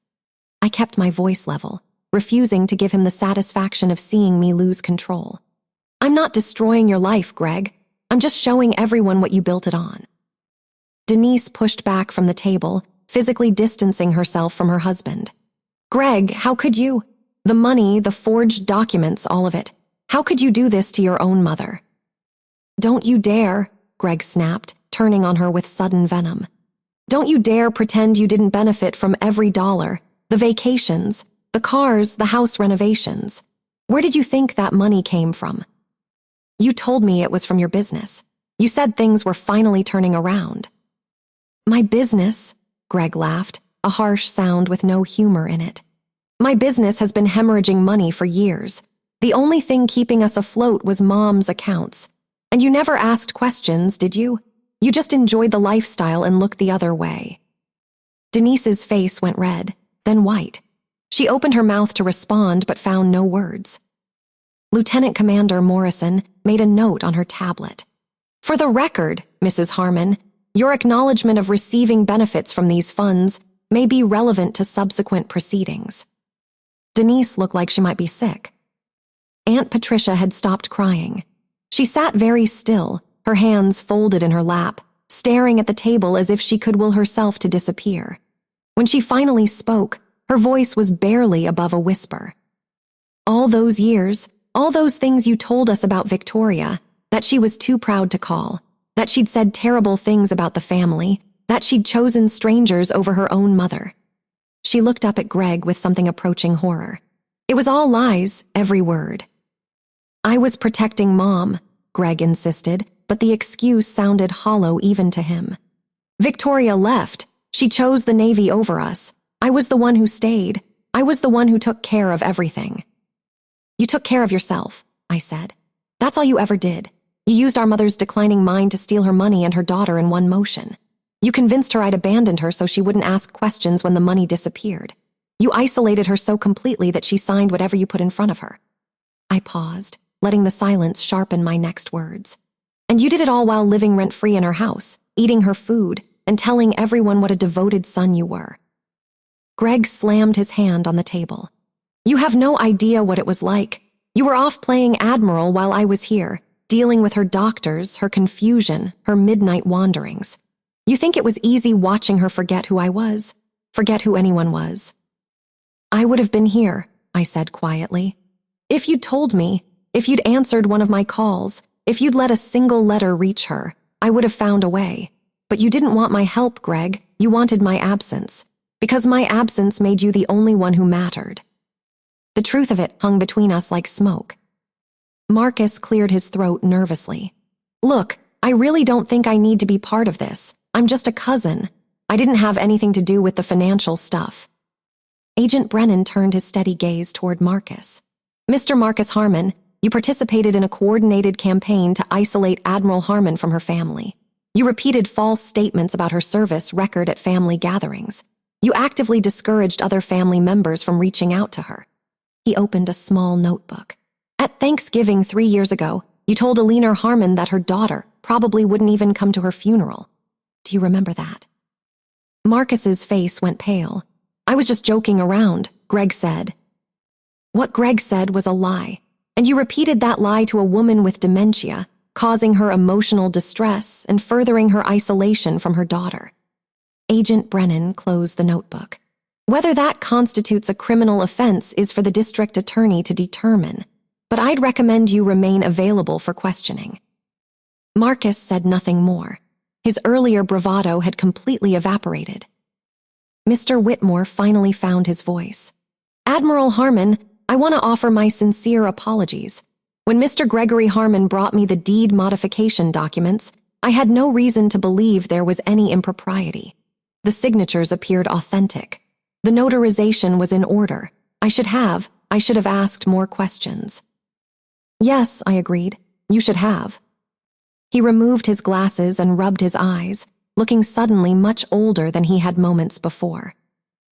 I kept my voice level, refusing to give him the satisfaction of seeing me lose control. I'm not destroying your life, Greg. I'm just showing everyone what you built it on. Denise pushed back from the table, physically distancing herself from her husband. Greg, how could you? The money, the forged documents, all of it. How could you do this to your own mother? Don't you dare, Greg snapped, turning on her with sudden venom. Don't you dare pretend you didn't benefit from every dollar, the vacations, the cars, the house renovations. Where did you think that money came from? You told me it was from your business. You said things were finally turning around. My business, Greg laughed, a harsh sound with no humor in it. My business has been hemorrhaging money for years. The only thing keeping us afloat was Mom's accounts. And you never asked questions, did you? You just enjoyed the lifestyle and looked the other way. Denise's face went red, then white. She opened her mouth to respond but found no words. Lieutenant Commander Morrison, made a note on her tablet. For the record, Mrs. Harmon, your acknowledgement of receiving benefits from these funds may be relevant to subsequent proceedings. Denise looked like she might be sick. Aunt Patricia had stopped crying. She sat very still, her hands folded in her lap, staring at the table as if she could will herself to disappear. When she finally spoke, her voice was barely above a whisper. All those years, all those things you told us about Victoria, that she was too proud to call, that she'd said terrible things about the family, that she'd chosen strangers over her own mother. She looked up at Greg with something approaching horror. It was all lies, every word. I was protecting Mom, Greg insisted, but the excuse sounded hollow even to him. Victoria left. She chose the Navy over us. I was the one who stayed. I was the one who took care of everything. You took care of yourself, I said. That's all you ever did. You used our mother's declining mind to steal her money and her daughter in one motion. You convinced her I'd abandoned her so she wouldn't ask questions when the money disappeared. You isolated her so completely that she signed whatever you put in front of her. I paused, letting the silence sharpen my next words. And you did it all while living rent-free in her house, eating her food, and telling everyone what a devoted son you were. Greg slammed his hand on the table. You have no idea what it was like. You were off playing Admiral while I was here, dealing with her doctors, her confusion, her midnight wanderings. You think it was easy watching her forget who I was, forget who anyone was. I would have been here, I said quietly. If you'd told me, if you'd answered one of my calls, if you'd let a single letter reach her, I would have found a way. But you didn't want my help, Greg. You wanted my absence, because my absence made you the only one who mattered. The truth of it hung between us like smoke. Marcus cleared his throat nervously. Look, I really don't think I need to be part of this. I'm just a cousin. I didn't have anything to do with the financial stuff. Agent Brennan turned his steady gaze toward Marcus. Mr. Marcus Harmon, you participated in a coordinated campaign to isolate Admiral Harmon from her family. You repeated false statements about her service record at family gatherings. You actively discouraged other family members from reaching out to her. He opened a small notebook. At Thanksgiving 3 years ago, you told Alina Harmon that her daughter probably wouldn't even come to her funeral. Do you remember that? Marcus's face went pale. I was just joking around, Greg said. What Greg said was a lie, and you repeated that lie to a woman with dementia, causing her emotional distress and furthering her isolation from her daughter. Agent Brennan closed the notebook. Whether that constitutes a criminal offense is for the district attorney to determine, but I'd recommend you remain available for questioning. Marcus said nothing more. His earlier bravado had completely evaporated. Mr. Whitmore finally found his voice. Admiral Harmon, I want to offer my sincere apologies. When Mr. Gregory Harmon brought me the deed modification documents, I had no reason to believe there was any impropriety. The signatures appeared authentic. The notarization was in order. I should have asked more questions. Yes, I agreed. You should have. He removed his glasses and rubbed his eyes, looking suddenly much older than he had moments before.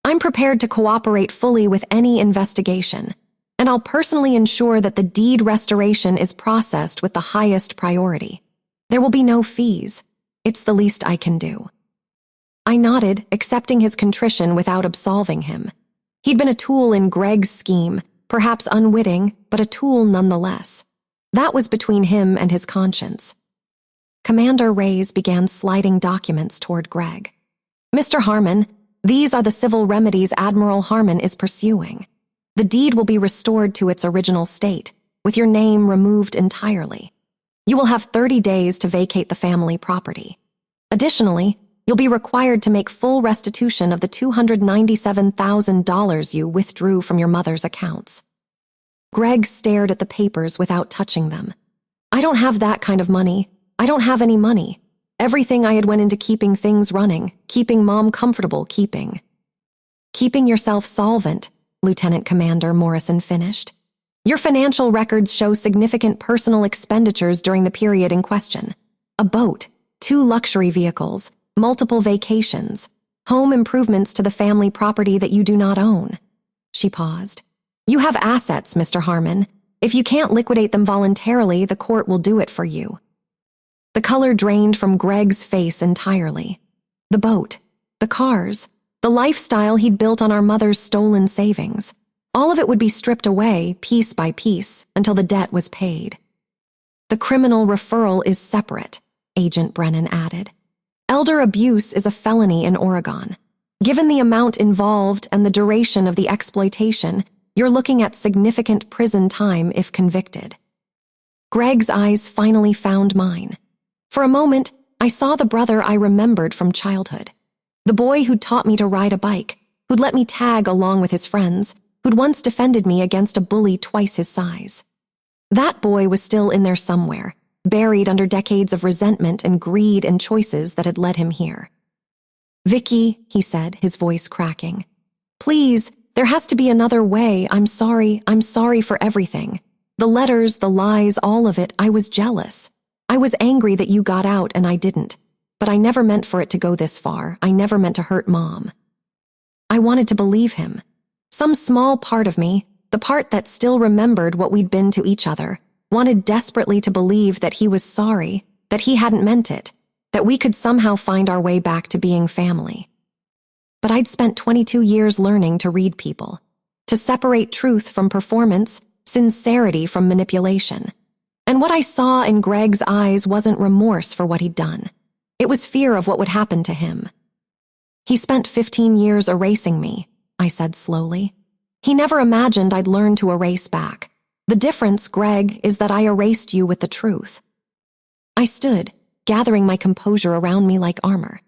I'm prepared to cooperate fully with any investigation, and I'll personally ensure that the deed restoration is processed with the highest priority. There will be no fees. It's the least I can do. I nodded, accepting his contrition without absolving him. He'd been a tool in Greg's scheme, perhaps unwitting, but a tool nonetheless. That was between him and his conscience. Commander Reyes began sliding documents toward Greg. Mr. Harmon, these are the civil remedies Admiral Harmon is pursuing. The deed will be restored to its original state, with your name removed entirely. You will have 30 days to vacate the family property. Additionally, you'll be required to make full restitution of the $297,000 you withdrew from your mother's accounts. Greg stared at the papers without touching them. I don't have that kind of money. I don't have any money. Everything I had went into keeping things running, keeping Mom comfortable, keeping yourself solvent, Lieutenant Commander Morrison finished. Your financial records show significant personal expenditures during the period in question. A boat, 2 luxury vehicles, multiple vacations, home improvements to the family property that you do not own. She paused. You have assets, Mr. Harmon. If you can't liquidate them voluntarily, the court will do it for you. The color drained from Greg's face entirely. The boat, the cars, the lifestyle he'd built on our mother's stolen savings. All of it would be stripped away, piece by piece, until the debt was paid. The criminal referral is separate, Agent Brennan added. Elder abuse is a felony in Oregon. Given the amount involved and the duration of the exploitation, you're looking at significant prison time if convicted. Greg's eyes finally found mine. For a moment, I saw the brother I remembered from childhood. The boy who'd taught me to ride a bike, who'd let me tag along with his friends, who'd once defended me against a bully twice his size. That boy was still in there somewhere, buried under decades of resentment and greed and choices that had led him here. "Vicky," he said, his voice cracking. "Please, there has to be another way. I'm sorry for everything. The letters, the lies, all of it. I was jealous. I was angry that you got out and I didn't. But I never meant for it to go this far. I never meant to hurt Mom." I wanted to believe him. Some small part of me, the part that still remembered what we'd been to each other, wanted desperately to believe that he was sorry, that he hadn't meant it, that we could somehow find our way back to being family. But I'd spent 22 years learning to read people, to separate truth from performance, sincerity from manipulation. And what I saw in Greg's eyes wasn't remorse for what he'd done. It was fear of what would happen to him. "He spent 15 years erasing me," I said slowly. "He never imagined I'd learn to erase back. The difference, Greg, is that I erased you with the truth." I stood, gathering my composure around me like armor.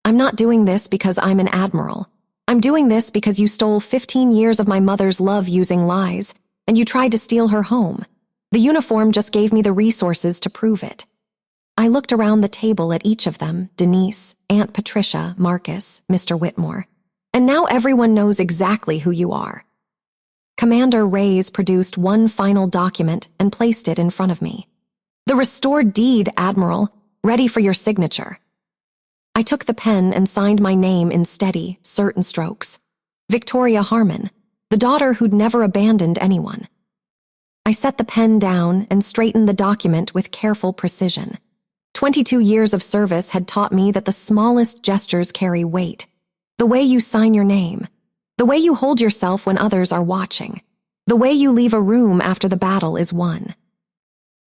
"I'm not doing this because I'm an admiral. I'm doing this because you stole 15 years of my mother's love using lies, and you tried to steal her home. The uniform just gave me the resources to prove it." I looked around the table at each of them, Denise, Aunt Patricia, Marcus, Mr. Whitmore. "And now everyone knows exactly who you are." Commander Reyes produced one final document and placed it in front of me. "The restored deed, Admiral, ready for your signature." I took the pen and signed my name in steady, certain strokes. Victoria Harmon, the daughter who'd never abandoned anyone. I set the pen down and straightened the document with careful precision. 22 years of service had taught me that the smallest gestures carry weight. The way you sign your name, the way you hold yourself when others are watching, the way you leave a room after the battle is won.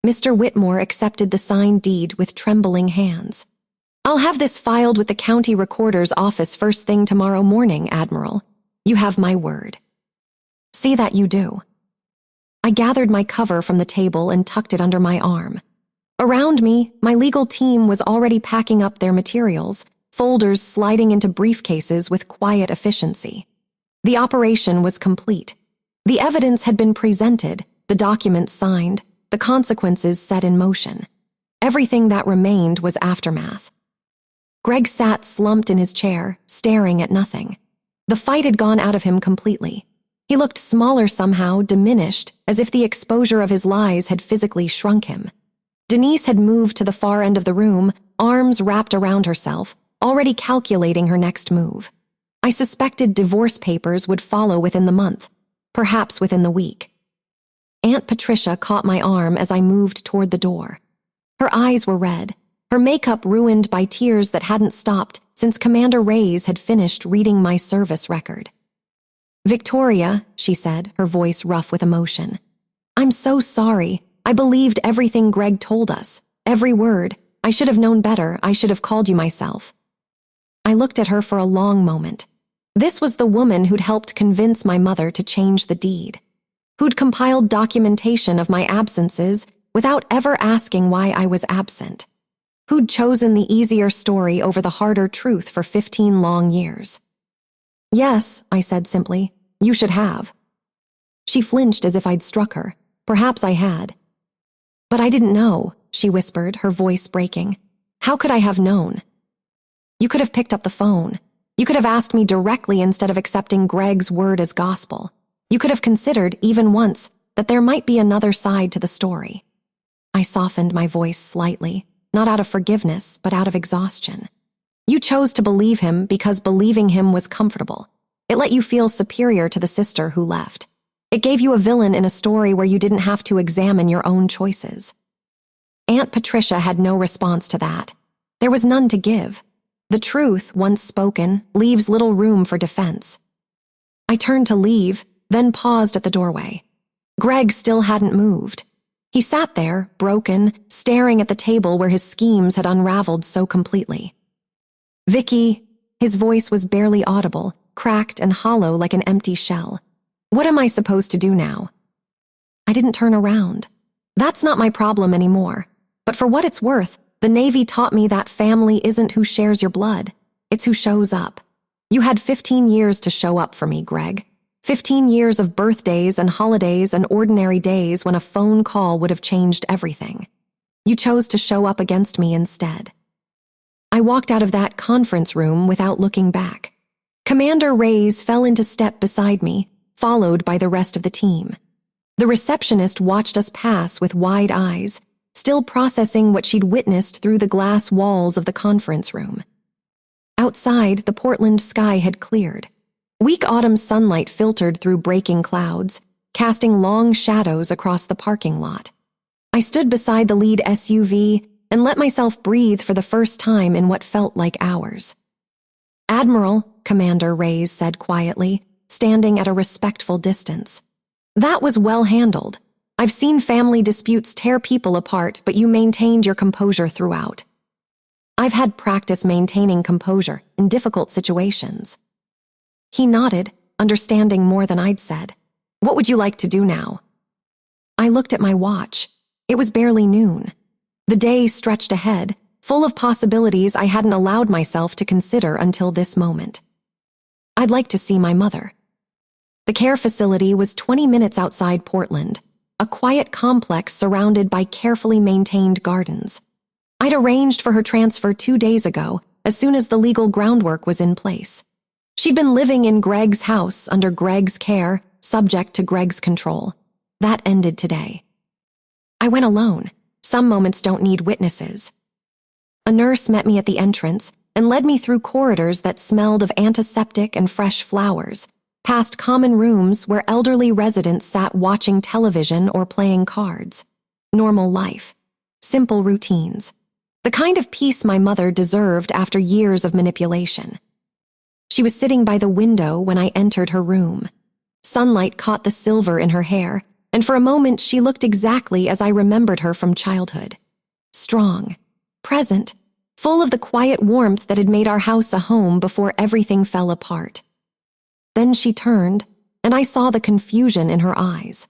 Mr. Whitmore accepted the signed deed with trembling hands. "I'll have this filed with the county recorder's office first thing tomorrow morning, Admiral. You have my word." "See that you do." I gathered my cover from the table and tucked it under my arm. Around me, my legal team was already packing up their materials, folders sliding into briefcases with quiet efficiency. The operation was complete. The evidence had been presented, the documents signed, the consequences set in motion. Everything that remained was aftermath. Greg sat slumped in his chair, staring at nothing. The fight had gone out of him completely. He looked smaller somehow, diminished, as if the exposure of his lies had physically shrunk him. Denise had moved to the far end of the room, arms wrapped around herself, already calculating her next move. I suspected divorce papers would follow within the month, perhaps within the week. Aunt Patricia caught my arm as I moved toward the door. Her eyes were red, her makeup ruined by tears that hadn't stopped since Commander Reyes had finished reading my service record. "Victoria," she said, her voice rough with emotion. "I'm so sorry. I believed everything Greg told us, every word. I should have known better. I should have called you myself." I looked at her for a long moment. This was the woman who'd helped convince my mother to change the deed, who'd compiled documentation of my absences without ever asking why I was absent, who'd chosen the easier story over the harder truth for 15 long years. "Yes," I said simply, "you should have." She flinched as if I'd struck her. Perhaps I had. "But I didn't know," she whispered, her voice breaking. "How could I have known?" "You could have picked up the phone. You could have asked me directly instead of accepting Greg's word as gospel. You could have considered, even once, that there might be another side to the story." I softened my voice slightly, not out of forgiveness, but out of exhaustion. "You chose to believe him because believing him was comfortable. It let you feel superior to the sister who left. It gave you a villain in a story where you didn't have to examine your own choices. Aunt Patricia had no response to that. There was none to give. The truth, once spoken, leaves little room for defense. I turned to leave, then paused at the doorway. Greg still hadn't moved. He sat there, broken, staring at the table where his schemes had unraveled so completely. "Vicky," his voice was barely audible, cracked and hollow like an empty shell. "What am I supposed to do now?" I didn't turn around. That's not my problem anymore. But for what it's worth, the Navy taught me that family isn't who shares your blood. It's who shows up. You had 15 years to show up for me, Greg. 15 years of birthdays and holidays and ordinary days when a phone call would have changed everything. You chose to show up against me instead. I walked out of that conference room without looking back. Commander Reyes fell into step beside me, followed by the rest of the team. The receptionist watched us pass with wide eyes, still processing what she'd witnessed through the glass walls of the conference room. Outside, the Portland sky had cleared. Weak autumn sunlight filtered through breaking clouds, casting long shadows across the parking lot. I stood beside the lead SUV and let myself breathe for the first time in what felt like hours. "Admiral," Commander Reyes said quietly, standing at a respectful distance. "That was well handled. I've seen family disputes tear people apart, but you maintained your composure throughout." "I've had practice maintaining composure in difficult situations." He nodded, understanding more than I'd said. "What would you like to do now?" I looked at my watch. It was barely noon. The day stretched ahead, full of possibilities I hadn't allowed myself to consider until this moment. I'd like to see my mother. The care facility was 20 minutes outside Portland, a quiet complex surrounded by carefully maintained gardens. I'd arranged for her transfer 2 days ago, as soon as the legal groundwork was in place. She'd been living in Greg's house under Greg's care, subject to Greg's control. That ended today. I went alone. Some moments don't need witnesses. A nurse met me at the entrance and led me through corridors that smelled of antiseptic and fresh flowers, past common rooms where elderly residents sat watching television or playing cards. Normal life. Simple routines. The kind of peace my mother deserved after years of manipulation. She was sitting by the window when I entered her room. Sunlight caught the silver in her hair, and for a moment she looked exactly as I remembered her from childhood. Strong, present, full of the quiet warmth that had made our house a home before everything fell apart. Then she turned, and I saw the confusion in her eyes.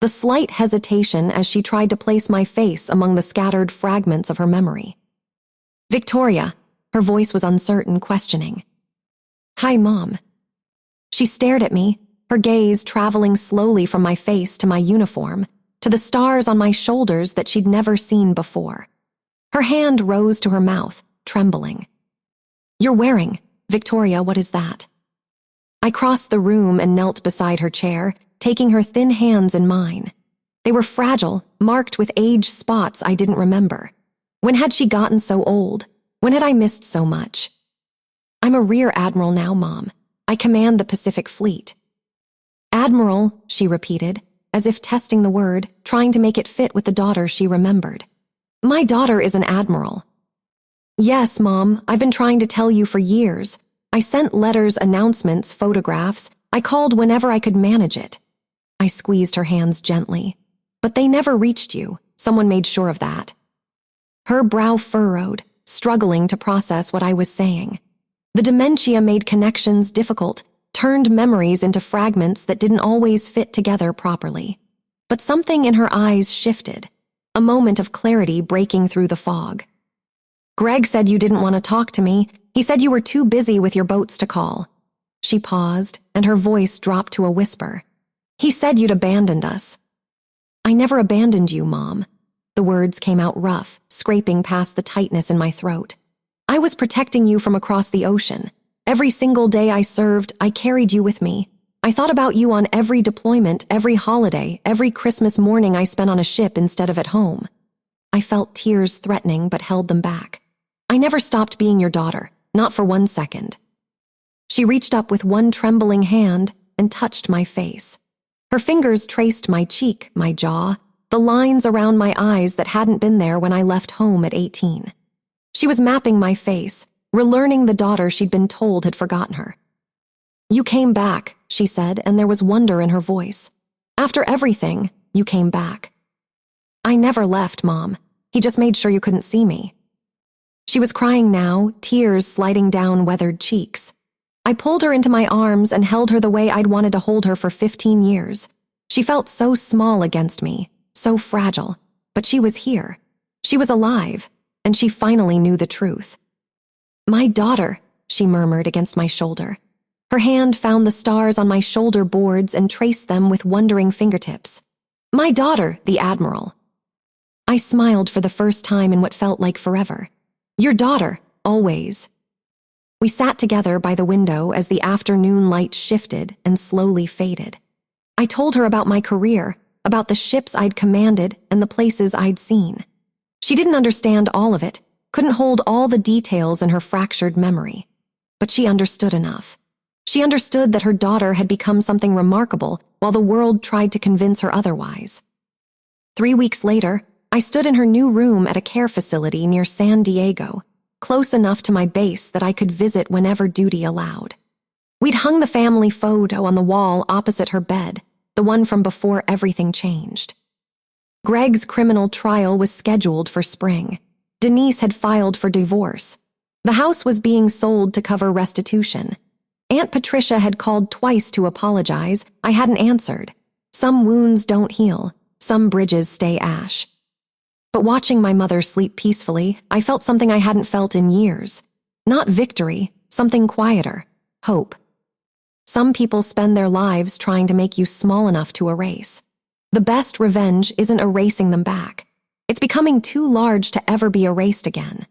The slight hesitation as she tried to place my face among the scattered fragments of her memory. "Victoria," her voice was uncertain, questioning. "Hi, Mom." She stared at me, her gaze traveling slowly from my face to my uniform, to the stars on my shoulders that she'd never seen before. Her hand rose to her mouth, trembling. "You're wearing, Victoria, what is that?" I crossed the room and knelt beside her chair, taking her thin hands in mine. They were fragile, marked with age spots I didn't remember. When had she gotten so old? When had I missed so much? "I'm a rear admiral now, Mom. I command the Pacific Fleet." "Admiral," she repeated, as if testing the word, trying to make it fit with the daughter she remembered. "My daughter is an admiral." "Yes, Mom, I've been trying to tell you for years. I sent letters, announcements, photographs. I called whenever I could manage it." I squeezed her hands gently. "But they never reached you. Someone made sure of that." Her brow furrowed, struggling to process what I was saying. The dementia made connections difficult, turned memories into fragments that didn't always fit together properly. But something in her eyes shifted, a moment of clarity breaking through the fog. "Greg said you didn't want to talk to me. He said you were too busy with your boats to call." She paused, and her voice dropped to a whisper. "He said you'd abandoned us." "I never abandoned you, Mom." The words came out rough, scraping past the tightness in my throat. "I was protecting you from across the ocean. Every single day I served, I carried you with me. I thought about you on every deployment, every holiday, every Christmas morning I spent on a ship instead of at home." I felt tears threatening but held them back. "I never stopped being your daughter, not for 1 second." She reached up with one trembling hand and touched my face. Her fingers traced my cheek, my jaw, the lines around my eyes that hadn't been there when I left home at 18. She was mapping my face, relearning the daughter she'd been told had forgotten her. "You came back," she said, and there was wonder in her voice. "After everything, you came back." "I never left, Mom. He just made sure you couldn't see me." She was crying now, tears sliding down weathered cheeks. I pulled her into my arms and held her the way I'd wanted to hold her for 15 years. She felt so small against me, so fragile, but she was here. She was alive, and she finally knew the truth. "My daughter," she murmured against my shoulder. Her hand found the stars on my shoulder boards and traced them with wondering fingertips. "My daughter, the Admiral." I smiled for the first time in what felt like forever. "Your daughter, always." We sat together by the window as the afternoon light shifted and slowly faded. I told her about my career, about the ships I'd commanded and the places I'd seen. She didn't understand all of it, couldn't hold all the details in her fractured memory. But she understood enough. She understood that her daughter had become something remarkable while the world tried to convince her otherwise. 3 weeks later, I stood in her new room at a care facility near San Diego, close enough to my base that I could visit whenever duty allowed. We'd hung the family photo on the wall opposite her bed, the one from before everything changed. Greg's criminal trial was scheduled for spring. Denise had filed for divorce. The house was being sold to cover restitution. Aunt Patricia had called twice to apologize. I hadn't answered. Some wounds don't heal. Some bridges stay ash. But watching my mother sleep peacefully, I felt something I hadn't felt in years. Not victory, something quieter, hope. Some people spend their lives trying to make you small enough to erase. The best revenge isn't erasing them back. It's becoming too large to ever be erased again.